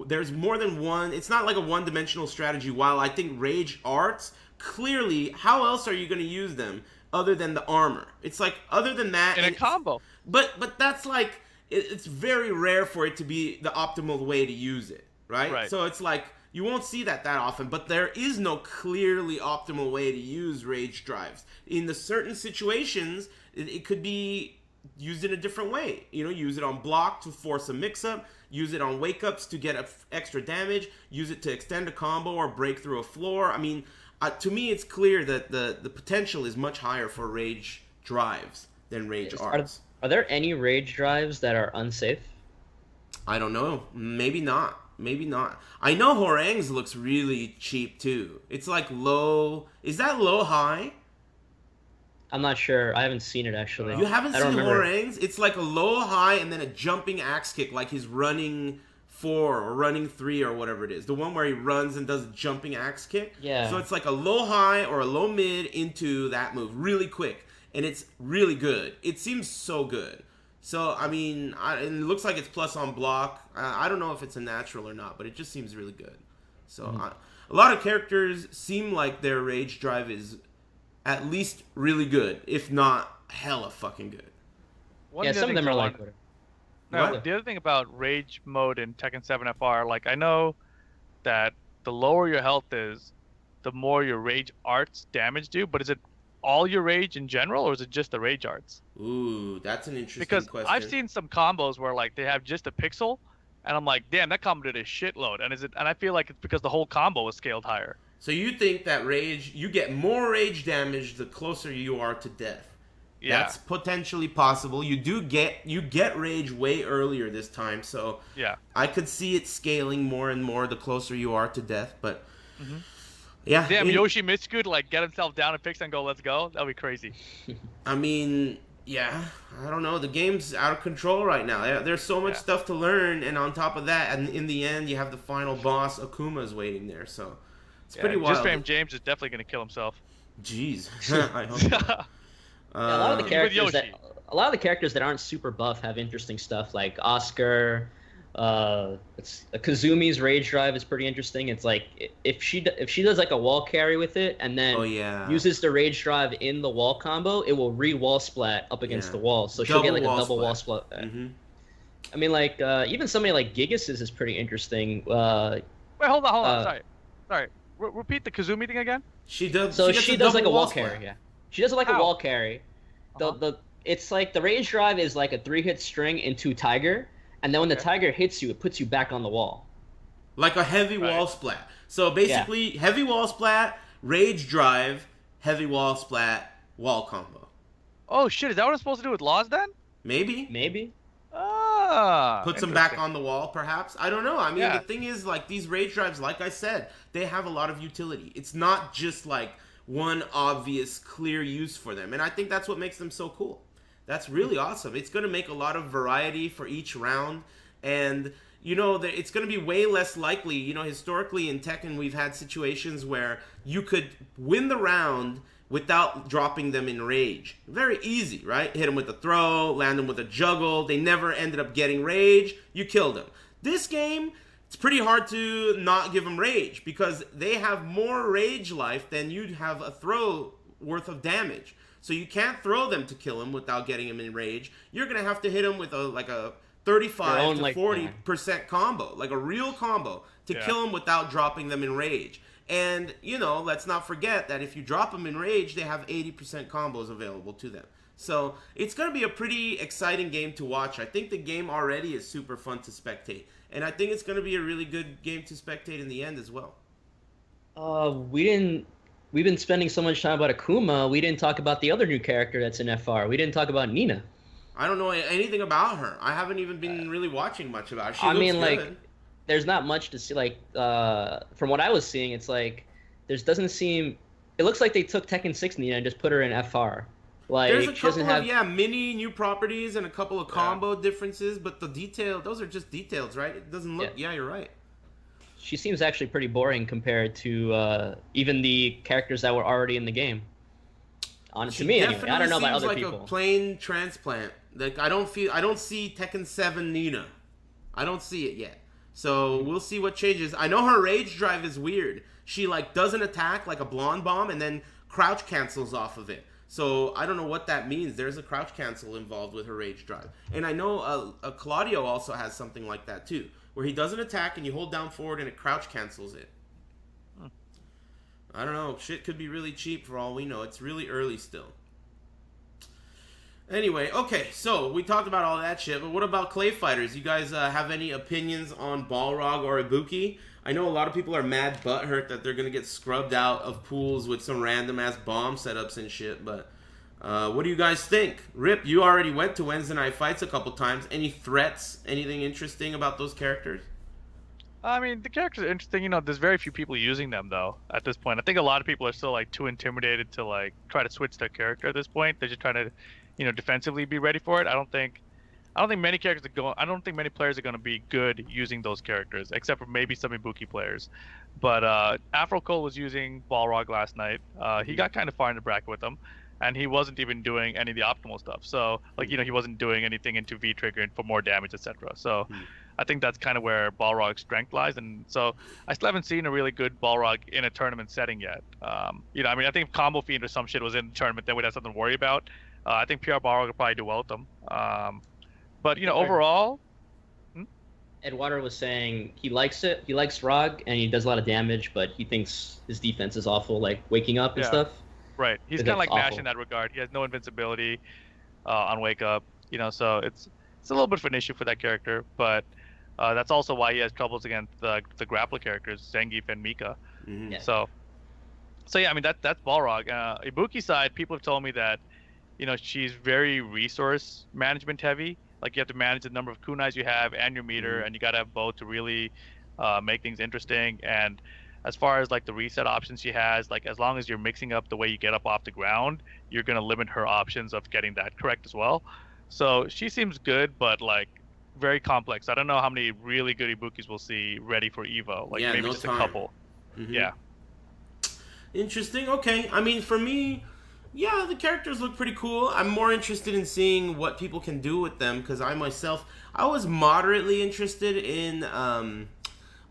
there's more than one. It's not like a one-dimensional strategy. While I think rage arts, clearly, how else are you going to use them other than the armor? It's like, other than that, in a combo. But that's like, it's very rare for it to be the optimal way to use it, right? So it's like, you won't see that often, but there is no clearly optimal way to use rage drives. In the certain situations, it could be used in a different way. You know, use it on block to force a mix-up, use it on wake-ups to get extra damage, use it to extend a combo or break through a floor. I mean, to me, it's clear that the potential is much higher for rage drives than rage arts. Are there any rage drives that are unsafe? I don't know. Maybe not. Maybe not. I know Horang's looks really cheap too. It's like low. Is that low high? I'm not sure. I haven't seen it actually. You haven't seen Horang's? It's like a low high and then a jumping axe kick, like he's running 4 or running 3 or whatever it is. The one where he runs and does a jumping axe kick. Yeah. So it's like a low high or a low mid into that move really quick. And it's really good. It seems so good. So, I mean, it looks like it's plus on block. I don't know if it's a natural or not, but it just seems really good. So, a lot of characters seem like their rage drive is at least really good, if not hella fucking good. Some of them are like... No, the other thing about rage mode in Tekken 7FR, like, I know that the lower your health is, the more your rage arts damage do, but is it all your rage in general, or is it just the rage arts? Ooh, that's an interesting question. Because I've seen some combos where, like, they have just a pixel, and I'm like, damn, that combo did a shitload. And I feel like it's because the whole combo was scaled higher. So you think that you get more rage damage the closer you are to death? Yeah. That's potentially possible. You get rage way earlier this time, so yeah, I could see it scaling more and more the closer you are to death, but yeah. Damn, Yoshimitsu could like get himself down and fix and go, let's go. That'd be crazy. I mean, yeah, I don't know. The game's out of control right now. There's so much stuff to learn, and on top of that, and in the end, you have the final boss, Akuma's waiting there, so it's pretty wild. Just Fame James is definitely going to kill himself. Jeez. I hope so. A lot of the characters that aren't super buff have interesting stuff, like Oscar. Kazumi's rage drive is pretty interesting. It's like if she does like a wall carry with it and then uses the rage drive in the wall combo, it will re-wall splat up against the wall, so she'll get like a double wall splat. I mean, like even somebody like Gigas's is pretty interesting. Wait, hold on. Sorry. Repeat the Kazumi thing again. She does like a wall carry. Yeah, she does it like a wall carry. It's like the rage drive is like a 3-hit string into Tiger. And then when the Tiger hits you, it puts you back on the wall. Like a heavy wall splat. So basically, heavy wall splat, rage drive, heavy wall splat, wall combo. Oh shit! Is that what I'm supposed to do with laws then? Maybe. Maybe. Ah, Puts them back interesting. on the wall, perhaps. I don't know. I mean, Yeah. the thing is, like, these rage drives, like I said, they have a lot of utility. It's not just, like, one obvious, clear use for them. And I think that's what makes them so cool. That's really awesome. It's going to make a lot of variety for each round. And, you know, it's going to be way less likely. You know, historically in Tekken, we've had situations where you could win the round without dropping them in rage. Very easy, right? Hit them with a throw, land them with a juggle. They never ended up getting rage. You killed them. This game, it's pretty hard to not give them rage because they have more rage life than you'd have a throw worth of damage. So you can't throw them to kill them without getting them in rage. You're going to have to hit them with a 35 to 40% combo, like a real combo, to kill them without dropping them in rage. And, you know, let's not forget that if you drop them in rage, they have 80% combos available to them. So it's going to be a pretty exciting game to watch. I think the game already is super fun to spectate. And I think it's going to be a really good game to spectate in the end as well. We've been spending so much time about Akuma, we didn't talk about the other new character that's in FR. We didn't talk about Nina. I don't know anything about her. I haven't even been really watching much about her. She I looks mean, good. like, there's not much to see. Like, from what I was seeing, it's like doesn't seem. It looks like they took Tekken 6 Nina and just put her in FR. Like, there's a she couple doesn't of have. mini new properties and a couple of combo differences, but the detail, those are just details, right? It doesn't look. Yeah, you're right. She seems actually pretty boring compared to even the characters that were already in the game. To me, anyway. I don't know about other people. Like a plain transplant. Like I don't see Tekken 7 Nina. I don't see it yet. So we'll see what changes. I know her rage drive is weird. She like doesn't attack like a blonde bomb and then crouch cancels off of it. So I don't know what that means. There's a crouch cancel involved with her rage drive. And I know Claudio also has something like that too, where he doesn't attack and you hold down forward and it crouch cancels it. I don't know. Shit could be really cheap for all we know. It's really early still. Anyway, okay, so we talked about all that shit, but what about Clayfighters? You guys have any opinions on Balrog or Ibuki? I know a lot of people are mad butthurt that they're going to get scrubbed out of pools with some random-ass bomb setups and shit, but what do you guys think? Rip, you already went to Wednesday Night Fights a couple times. Any threats? Anything interesting about those characters? I mean, the characters are interesting. You know, there's very few people using them though. At this point, I think a lot of people are still like too intimidated to like try to switch their character at this point. They're just trying to, you know, defensively be ready for it. I don't think many characters are going. I don't think many players are going to be good using those characters, except for maybe some Ibuki players. But Afro Cole was using Balrog last night. He got kind of far in the bracket with them, and he wasn't even doing any of the optimal stuff. So, like, you know, he wasn't doing anything into V trigger for more damage, etc. So. I think that's kind of where Balrog's strength lies, and so I still haven't seen a really good Balrog in a tournament setting yet. You know, I mean, I think if Combo Fiend or some shit was in the tournament, then we'd have something to worry about. I think PR Balrog would probably do well with them. But you know, overall, Eduardo was saying he likes it. He likes Rog, and he does a lot of damage, but he thinks his defense is awful, like waking up and stuff. Right. He's kind of like Nash in that regard. He has no invincibility on wake up. You know, so it's a little bit of an issue for that character, but. That's also why he has troubles against the grappler characters, Zangief and Mika. Mm-hmm. Yeah. So yeah, I mean that's Balrog. Ibuki side, people have told me that, you know, she's very resource management heavy. Like you have to manage the number of kunais you have and your meter, and you gotta have both to really make things interesting. And as far as like the reset options she has, like as long as you're mixing up the way you get up off the ground, you're gonna limit her options of getting that correct as well. So she seems good, but like. Very complex. I don't know how many really good Ibukis we'll see ready for EVO. Like maybe just a couple. Mm-hmm. Yeah. Interesting. Okay. I mean, for me, yeah, the characters look pretty cool. I'm more interested in seeing what people can do with them because I was moderately interested in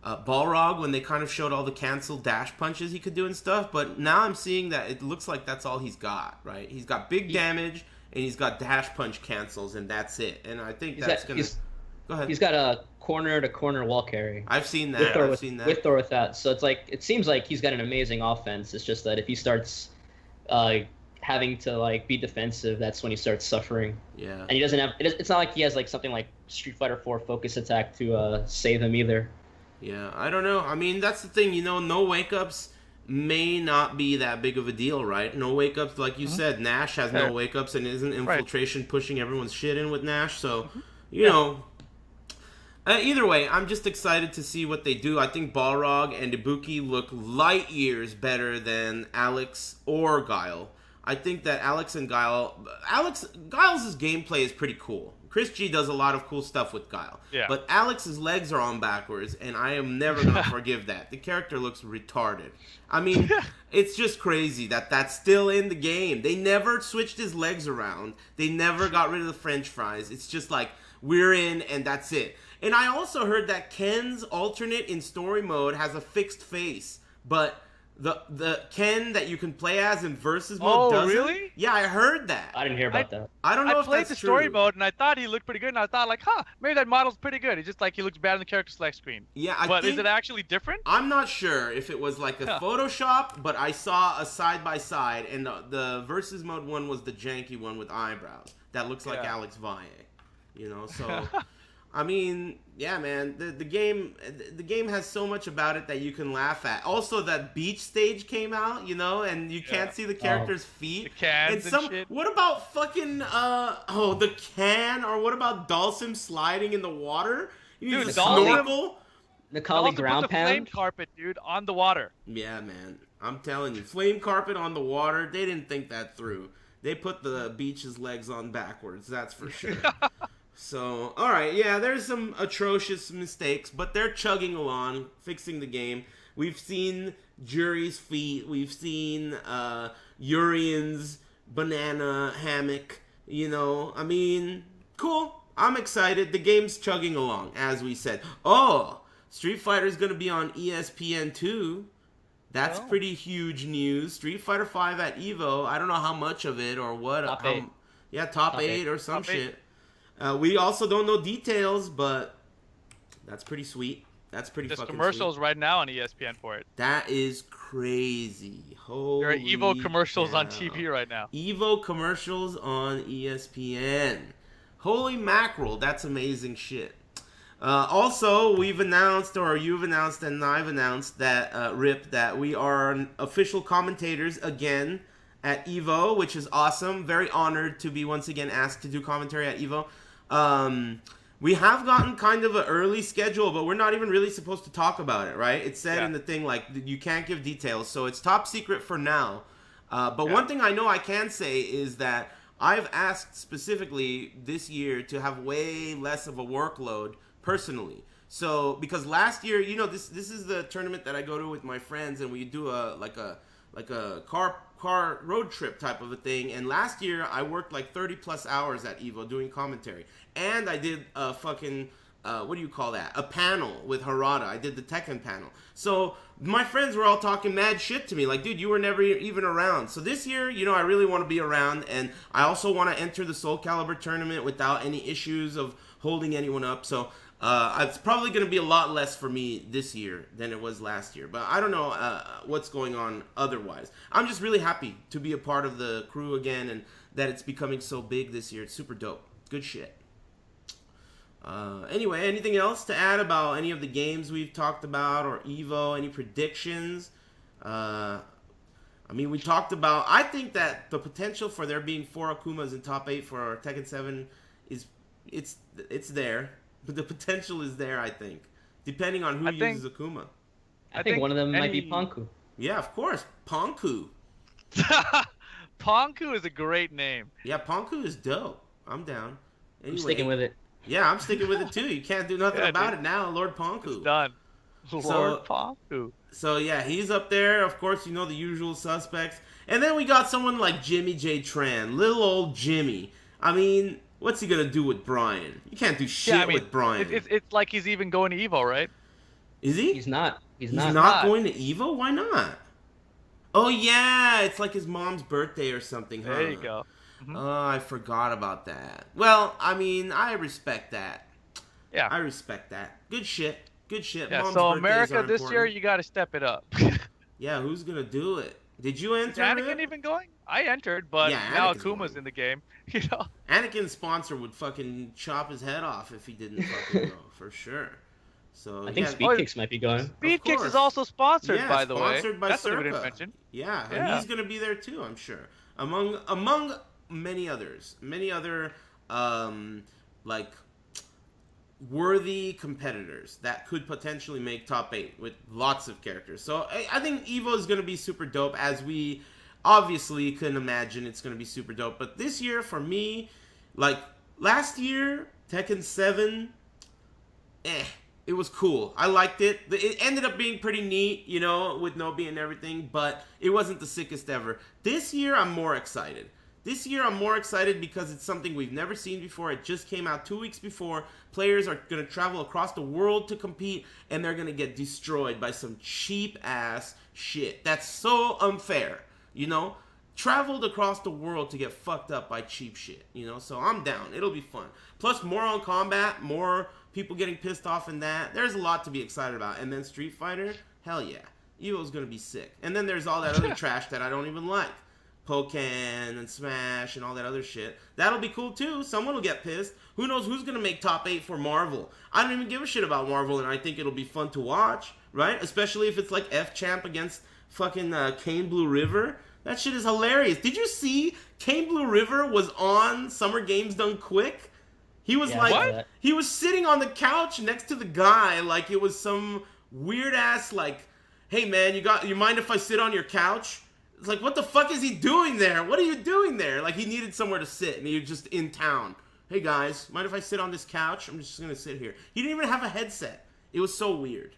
Balrog when they kind of showed all the cancel dash punches he could do and stuff. But now I'm seeing that it looks like that's all he's got, right? He's got big damage and he's got dash punch cancels and that's it. And I think that's going to... Go ahead. He's got a corner-to-corner wall carry. I've seen that. With or without. So it's like it seems like he's got an amazing offense. It's just that if he starts having to like be defensive, that's when he starts suffering. Yeah. And he doesn't have. It's not like he has like something like Street Fighter 4 focus attack to save him either. Yeah, I don't know. I mean, that's the thing. You know, no wake ups may not be that big of a deal, right? No wake-ups, like you said. Nash has no wake-ups, and isn't Infiltration pushing everyone's shit in with Nash? So, you know... either way, I'm just excited to see what they do. I think Balrog and Ibuki look light years better than Alex or Guile. I think that Giles' gameplay is pretty cool. Chris G does a lot of cool stuff with Guile. Yeah. But Alex's legs are on backwards, and I am never going to forgive that. The character looks retarded. I mean, it's just crazy that that's still in the game. They never switched his legs around. They never got rid of the french fries. It's just like, we're in, and that's it. And I also heard that Ken's alternate in story mode has a fixed face, but the Ken that you can play as in versus mode doesn't. Oh, really? Yeah, I heard that. I didn't hear about that. I don't know if that's true. I played the story mode, and I thought he looked pretty good, and I thought, like, maybe that model's pretty good. It's just like he looks bad on the character select screen. Yeah, but is it actually different? I'm not sure if it was like a Photoshop, but I saw a side-by-side, and the versus mode one was the janky one with eyebrows. That looks like Alex Valle. You know, so... I mean, yeah, man. The game has so much about it that you can laugh at. Also, that beach stage came out, you know, and you can't see the character's feet. The cans and shit. What about fucking the can? Or what about Dhalsim sliding in the water? You need to snorkel. The colleague ground pound. Flame carpet, dude, on the water. Yeah, man. I'm telling you, flame carpet on the water. They didn't think that through. They put the beach's legs on backwards. That's for sure. So, alright, yeah, there's some atrocious mistakes, but they're chugging along, fixing the game. We've seen Jury's feet, we've seen Urian's banana hammock, you know, I mean, cool. I'm excited. The game's chugging along, as we said. Oh, Street Fighter's gonna be on ESPN 2. That's pretty huge news. Street Fighter 5 at EVO, I don't know how much of it or what. Top 8. Yeah, top 8 or some shit. We also don't know details, but that's pretty sweet. That's pretty fucking sweet. There's commercials right now on ESPN for it. That is crazy. Holy There are EVO commercials on TV right now. EVO commercials on ESPN. Holy mackerel. That's amazing shit. Also, we've announced, or you've announced, and I've announced that, Rip, that we are official commentators again at EVO, which is awesome. Very honored to be once again asked to do commentary at EVO. We have gotten kind of an early schedule, but we're not even really supposed to talk about it, right? It said in the thing, like, you can't give details, so it's top secret for now. But one thing I know I can say is that I've asked specifically this year to have way less of a workload personally. So, because last year, you know, this is the tournament that I go to with my friends, and we do a car road trip type of a thing. And last year I worked like 30 plus hours at EVO doing commentary, and I did a fucking what do you call that, a panel with Harada. I did the Tekken panel. So my friends were all talking mad shit to me, like, dude, you were never even around. So this year, you know, I really want to be around, and I also want to enter the Soul Calibur tournament without any issues of holding anyone up. So it's probably going to be a lot less for me this year than it was last year. But I don't know what's going on otherwise. I'm just really happy to be a part of the crew again, and that it's becoming so big this year. It's super dope. Good shit. Anyway, anything else to add about any of the games we've talked about, or EVO? Any predictions? I mean, we talked about... I think that the potential for there being 4 Akumas in top 8 for Tekken 7 is... It's there. But the potential is there, I think. Depending on who uses Akuma. I think one of them might be Ponku. Yeah, of course. Ponku. Ponku is a great name. Yeah, Ponku is dope. I'm down. Anyway, I'm sticking with it. Yeah, I'm sticking with it too. You can't do nothing about it now, Lord Ponku. It's done. Lord Ponku. So yeah, he's up there. Of course, you know the usual suspects. And then we got someone like Jimmy J. Tran. Little old Jimmy. I mean... What's he gonna do with Brian? You can't do shit with Brian. It's like he's even going to EVO, right? Is he? He's not. He's not going to EVO? Why not? Oh yeah, it's like his mom's birthday or something, huh? There you go. Mm-hmm. Oh, I forgot about that. Well, I mean, I respect that. Yeah. I respect that. Good shit. Good shit. Yeah, Mom's so birthdays America, are this important. year, you got to step it up. Yeah, who's gonna do it? Did you enter? Is Anakin even going? I entered, but now Akuma's in the game. You know. Anakin's sponsor would fucking chop his head off if he didn't fucking go, for sure. So I think yeah, Speed Kicks might be going. Speed Kicks course. is also sponsored, yeah, by the way. sponsored by That's what we Circa. didn't mention. Yeah, and Yeah. he's gonna be there too, I'm sure. Among many others, many other like worthy competitors that could potentially make top 8 with lots of characters. So I think EVO is gonna be super dope, as we obviously can imagine it's gonna be super dope. But this year for me, like last year, Tekken 7, it was cool. I liked it. It ended up being pretty neat, you know, with Nobi and everything, but it wasn't the sickest ever. This year, I'm more excited. This year, I'm more excited because it's something we've never seen before. It just came out 2 weeks before. Players are going to travel across the world to compete, and they're going to get destroyed by some cheap-ass shit. That's so unfair, you know? Traveled across the world to get fucked up by cheap shit, you know? So I'm down. It'll be fun. Plus, more on combat, more people getting pissed off in that. There's a lot to be excited about. And then Street Fighter, hell yeah. EVO's going to be sick. And then there's all that other trash that I don't even like. Pokken and Smash and all that other shit. That'll be cool too. Someone will get pissed. Who knows who's going to make top 8 for Marvel. I don't even give a shit about Marvel, and I think it'll be fun to watch, right? Especially if it's like F-Champ against fucking Kane Blue River. That shit is hilarious. Did you see Kane Blue River was on Summer Games Done Quick? He was he was sitting on the couch next to the guy like it was some weird ass like, hey man, you mind if I sit on your couch? It's like, what the fuck is he doing there? What are you doing there? Like, he needed somewhere to sit, and he was just in town. Hey guys, mind if I sit on this couch? I'm just gonna sit here. He didn't even have a headset. It was so weird.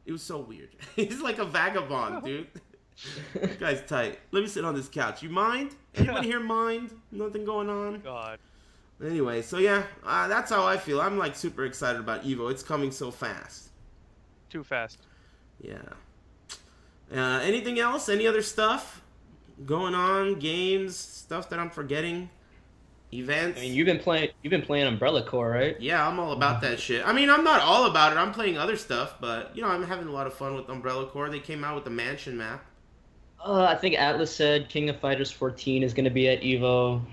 It was so weird. He's like a vagabond, dude. This guy's tight. Let me sit on this couch. You mind? Anybody here mind? Nothing going on? God. Anyway, so yeah, that's how I feel. I'm like super excited about EVO. It's coming so fast. Too fast. Yeah. Anything else? Any other stuff going on? Games, stuff that I'm forgetting, events. I mean, you've been playing Umbrella Corps, right? Yeah, I'm all about that shit. I mean, I'm not all about it. I'm playing other stuff, but you know, I'm having a lot of fun with Umbrella Corps. They came out with the mansion map. I think Atlas said King of Fighters 14 is going to be at EVO.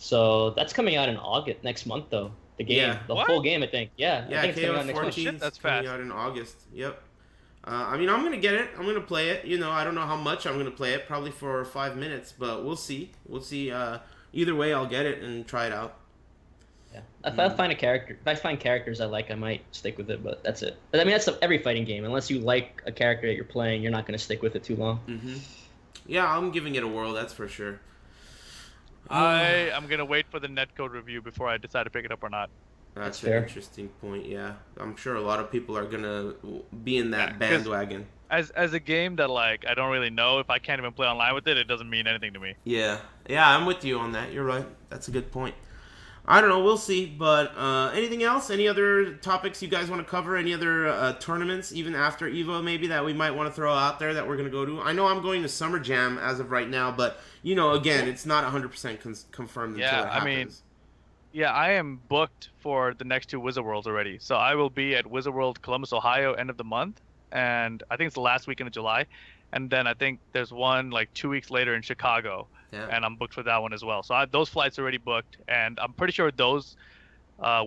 So that's coming out in August next month, though. The game, the full game, I think. Yeah, Yeah, I think it's coming out next month. Shit, that's coming fast. out in August. Yep. I mean, I'm gonna get it. I'm gonna play it. You know, I don't know how much I'm gonna play it. Probably for 5 minutes, but we'll see. We'll see. Either way, I'll get it and try it out. Yeah. If I find characters I like, I might stick with it. But that's it. But I mean, that's every fighting game. Unless you like a character that you're playing, you're not gonna stick with it too long. Mm-hmm. Yeah, I'm giving it a whirl. That's for sure. I am gonna wait for the netcode review before I decide to pick it up or not. That's an fair. interesting point. Yeah, I'm sure a lot of people are gonna be in that bandwagon. As a game that like I don't really know, if I can't even play online with it, it doesn't mean anything to me. Yeah, I'm with you on that. You're right. That's a good point. I don't know. We'll see. But anything else? Any other topics you guys want to cover? Any other tournaments, even after EVO, maybe that we might want to throw out there that we're gonna go to? I know I'm going to Summer Jam as of right now, but you know, again, it's not 100% confirmed until it happens. I mean, yeah, I am booked for the next 2 Wizard Worlds already. So I will be at Wizard World Columbus, Ohio, end of the month, and I think it's the last weekend of July. And then I think there's one like 2 weeks later in Chicago, and I'm booked for that one as well. So those flights are already booked, and I'm pretty sure those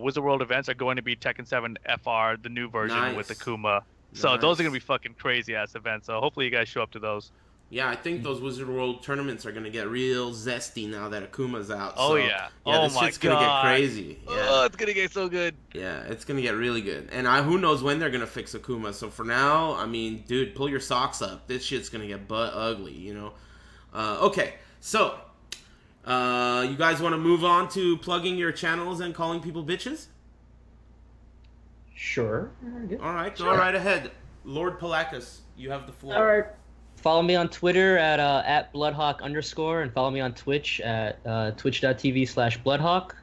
Wizard World events are going to be Tekken 7FR, the new version with Akuma. So those are going to be fucking crazy ass events. So hopefully you guys show up to those. Yeah, I think those Wizard World tournaments are going to get real zesty now that Akuma's out. Oh, so, yeah. This shit's going to get crazy. Yeah. Oh, it's going to get so good. Yeah, it's going to get really good. And who knows when they're going to fix Akuma. So for now, I mean, dude, pull your socks up. This shit's going to get butt ugly, you know? Okay, so you guys want to move on to plugging your channels and calling people bitches? Sure. All right, go right ahead. Lord Palakis, you have the floor. All right. Follow me on Twitter at Bloodhawk _ and follow me on Twitch at twitch.tv/Bloodhawk.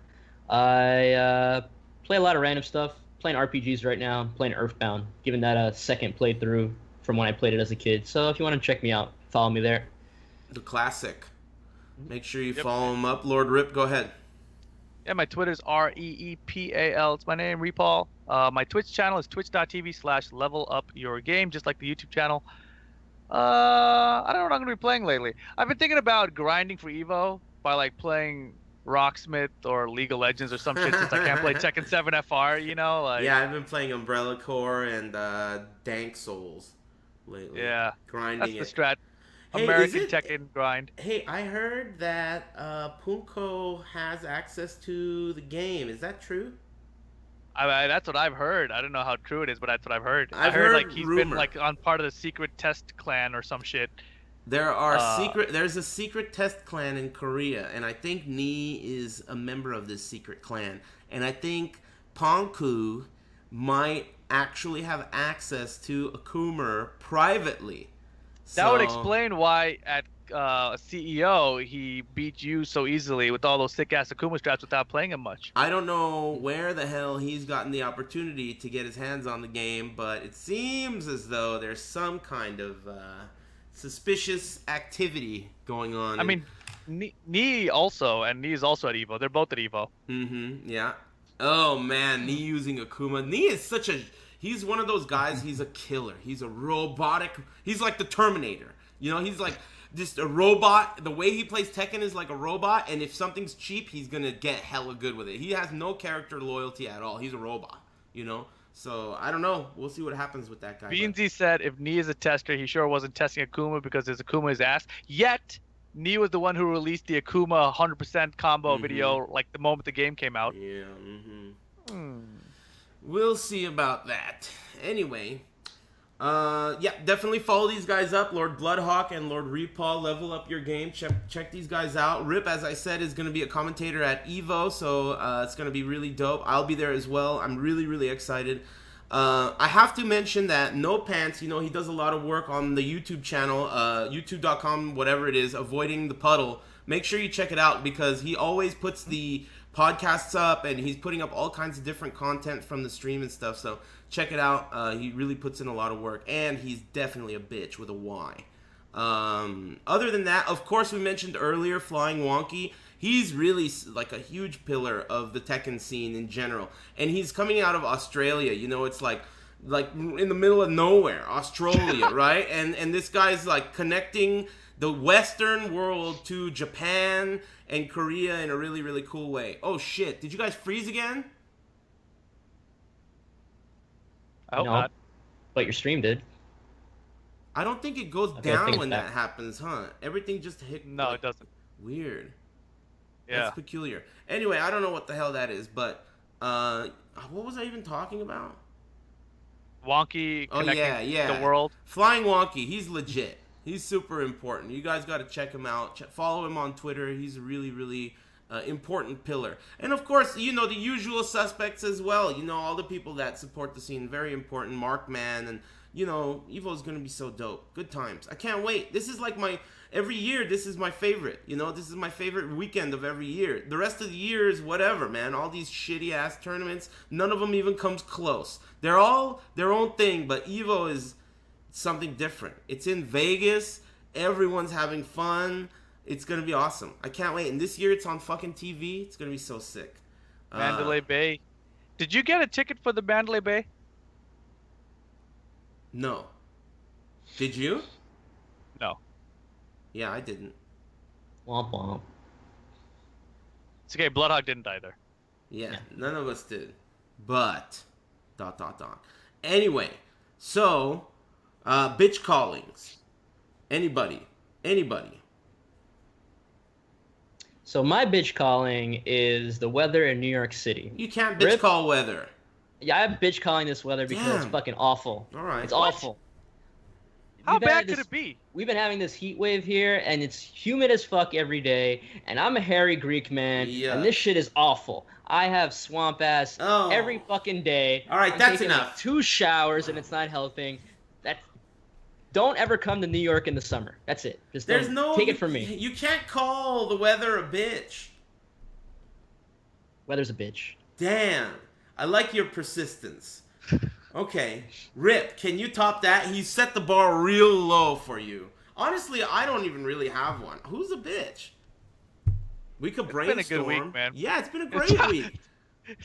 I play a lot of random stuff. Playing RPGs right now. I'm playing Earthbound, giving that a second playthrough from when I played it as a kid. So if you want to check me out, follow me there. The classic. Make sure you follow him up. Lord Rip, go ahead. Yeah, my Twitter's REEPAL. It's my name, Repaul. My Twitch channel is twitch.tv/levelupyourgame, just like the YouTube channel. I don't know what I'm going to be playing lately. I've been thinking about grinding for EVO by like playing Rocksmith or League of Legends or some shit since I can't play Tekken 7FR, you know? Like, yeah, I've been playing Umbrella Corps and Dank Souls lately. yeah, grinding that's it. the strat. Hey, American Tekken grind. Hey, I heard that Punko has access to the game. Is that true? That's what I've heard. I don't know how true it is, but that's what I've heard. I've I heard like heard he's rumor. been like on part of the secret test clan or some shit. There's a secret test clan in Korea, and I think Ni is a member of this secret clan. And I think Ponku might actually have access to Akuma privately. That would explain why at CEO he beat you so easily with all those thick ass Akuma straps without playing him much. I don't know where the hell he's gotten the opportunity to get his hands on the game, but it seems as though there's some kind of suspicious activity going on. I mean, Ni also, and Ni is also at EVO. They're both at EVO. Yeah. Oh man, Ni using Akuma. Ni is such a... He's one of those guys, he's a killer. He's a robotic... He's like the Terminator. You know, he's like just a robot. The way he plays Tekken is like a robot, and if something's cheap, he's gonna get hella good with it. He has no character loyalty at all. He's a robot, you know? So, I don't know. We'll see what happens with that guy. Beansy said if Ni is a tester, he sure wasn't testing Akuma because his Akuma is ass. Yet, Ni was the one who released the Akuma 100% combo video like the moment the game came out. Yeah, We'll see about that. Anyway, yeah, definitely follow these guys up. Lord Bloodhawk and Lord Repaw, level up your game. Check these guys out. Rip, as I said, is going to be a commentator at EVO, so it's going to be really dope. I'll be there as well. I'm really, really excited. I have to mention that No Pants, you know, he does a lot of work on the YouTube channel, youtube.com, whatever it is, Avoiding the Puddle. Make sure you check it out because he always puts the podcasts up and he's putting up all kinds of different content from the stream and stuff. So check it out. He really puts in a lot of work and he's definitely a bitch with a Y. Other than that, of course, we mentioned earlier Flying Wonky. He's really like a huge pillar of the Tekken scene in general. And he's coming out of Australia. You know, it's like in the middle of nowhere, Australia, right? And this guy's like connecting the Western world to Japan and Korea in a really, really cool way. Oh shit, did you guys freeze again? I hope not. But your stream did. I don't think it goes down when that happens, huh? Everything just hit. No, it doesn't. Weird. Yeah. That's peculiar. Anyway, I don't know what the hell that is, but what was I even talking about? Wonky connecting the world. Flying Wonky, he's legit. He's super important. You guys got to check him out. Follow him on Twitter. He's a really, really important pillar. And of course, you know, the usual suspects as well. You know, all the people that support the scene. Very important. Markman and, you know, EVO is going to be so dope. Good times. I can't wait. This is like every year, this is my favorite. You know, this is my favorite weekend of every year. The rest of the year is whatever, man. All these shitty-ass tournaments, none of them even comes close. They're all their own thing, but EVO is something different. It's in Vegas. Everyone's having fun. It's going to be awesome. I can't wait. And this year, it's on fucking TV. It's going to be so sick. Mandalay Bay. Did you get a ticket for the Mandalay Bay? No. Did you? No. Yeah, I didn't. Womp womp. It's okay. Bloodhawk didn't either. Yeah, none of us did. But, ... Anyway, so, bitch callings. Anybody. So my bitch calling is the weather in New York City. You can't bitch call weather. Yeah, I'm bitch calling this weather because it's fucking awful. All right. It's awful. How bad could it be? We've been having this heat wave here, and it's humid as fuck every day, and I'm a hairy Greek man, and this shit is awful. I have swamp ass every fucking day. All right, that's enough. Like 2 showers, and it's not helping. Don't ever come to New York in the summer. That's it. Just take it from me. You can't call the weather a bitch. Weather's a bitch. Damn. I like your persistence. Okay. Rip, can you top that? He set the bar real low for you. Honestly, I don't even really have one. Who's a bitch? We could brainstorm. It's been a good week, man. Yeah, it's been a great week.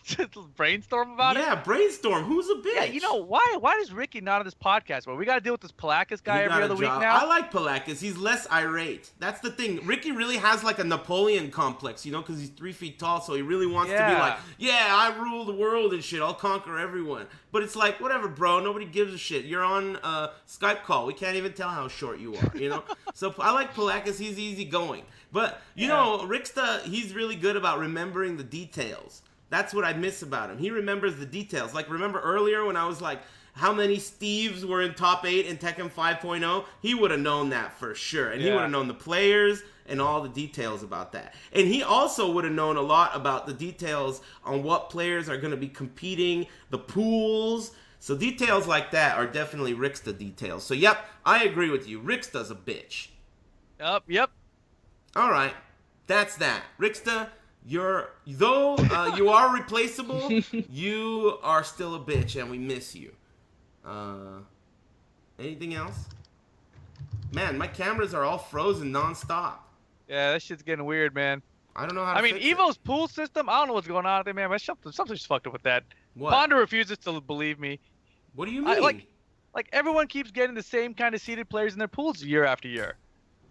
Just brainstorm about it. Yeah, brainstorm. Who's a bitch? Yeah, you know why? Why is Ricky not on this podcast? Bro, we got to deal with this Palakis guy He got every a other week job. now. I like Palakis. He's less irate. That's the thing. Ricky really has like a Napoleon complex, you know, because he's 3 feet tall, so he really wants to be like, yeah, I rule the world and shit. I'll conquer everyone. But it's like, whatever, bro. Nobody gives a shit. You're on a Skype call. We can't even tell how short you are, you know? So I like Palakis. He's easygoing. But, you know, Rixta, he's really good about remembering the details. That's what I miss about him. He remembers the details. Like, remember earlier when I was like, how many Steves were in top 8 in Tekken 5.0? He would have known that for sure. And he would have known the players and all the details about that. And he also would have known a lot about the details on what players are going to be competing, the pools. So details like that are definitely Rixta details. So, yep, I agree with you. Rixta's a bitch. Yep. All right. That's that. Rixta, you are replaceable, you are still a bitch, and we miss you. Anything else? Man, my cameras are all frozen nonstop. Yeah, that shit's getting weird, man. I don't know how to fix EVO's pool system, I don't know what's going on there, man. But something's fucked up with that. What? Ponder refuses to believe me. What do you mean? Like everyone keeps getting the same kind of seeded players in their pools year after year.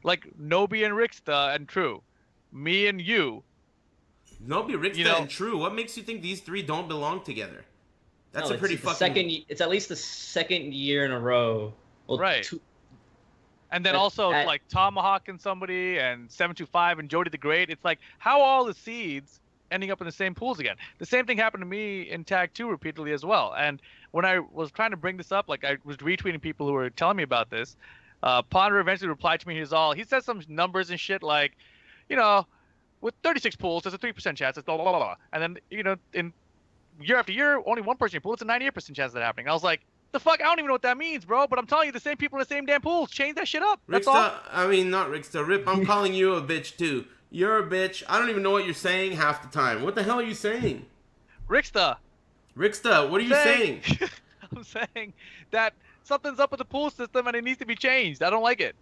Like Nobi and Rixta and True. Me and you. Nobi, Rixta, and True. What makes you think these three don't belong together? That's a pretty fucking... It's at least the second year in a row. Well, right. And then also like Tomahawk and somebody and 725 and Jody the Great. It's like, how are all the seeds ending up in the same pools again? The same thing happened to me in Tag 2 repeatedly as well. And when I was trying to bring this up, like I was retweeting people who were telling me about this, Ponder eventually replied to me. He said some numbers and shit like, you know, with 36 pools, there's a 3% chance. It's blah, blah, blah, blah. And then, you know, in year after year, only one person in pool, it's a 98% chance of that happening. I was like, the fuck? I don't even know what that means, bro. But I'm telling you, the same people in the same damn pools. Change that shit up. That's all. I mean, not Rixta. Rip, I'm calling you a bitch, too. You're a bitch. I don't even know what you're saying half the time. What the hell are you saying? Rixta, what are you saying? I'm saying that something's up with the pool system and it needs to be changed. I don't like it.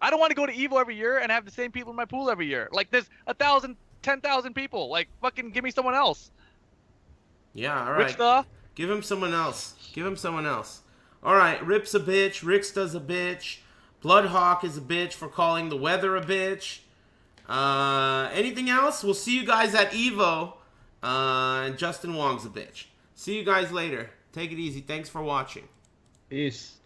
I don't want to go to EVO every year and have the same people in my pool every year. Like, there's 1,000, 10,000 people. Like, fucking give me someone else. Yeah, all right. Rixta. Give him someone else. All right, Rip's a bitch. Rixta's a bitch. Bloodhawk is a bitch for calling the weather a bitch. Anything else? We'll see you guys at EVO. And Justin Wong's a bitch. See you guys later. Take it easy. Thanks for watching. Peace.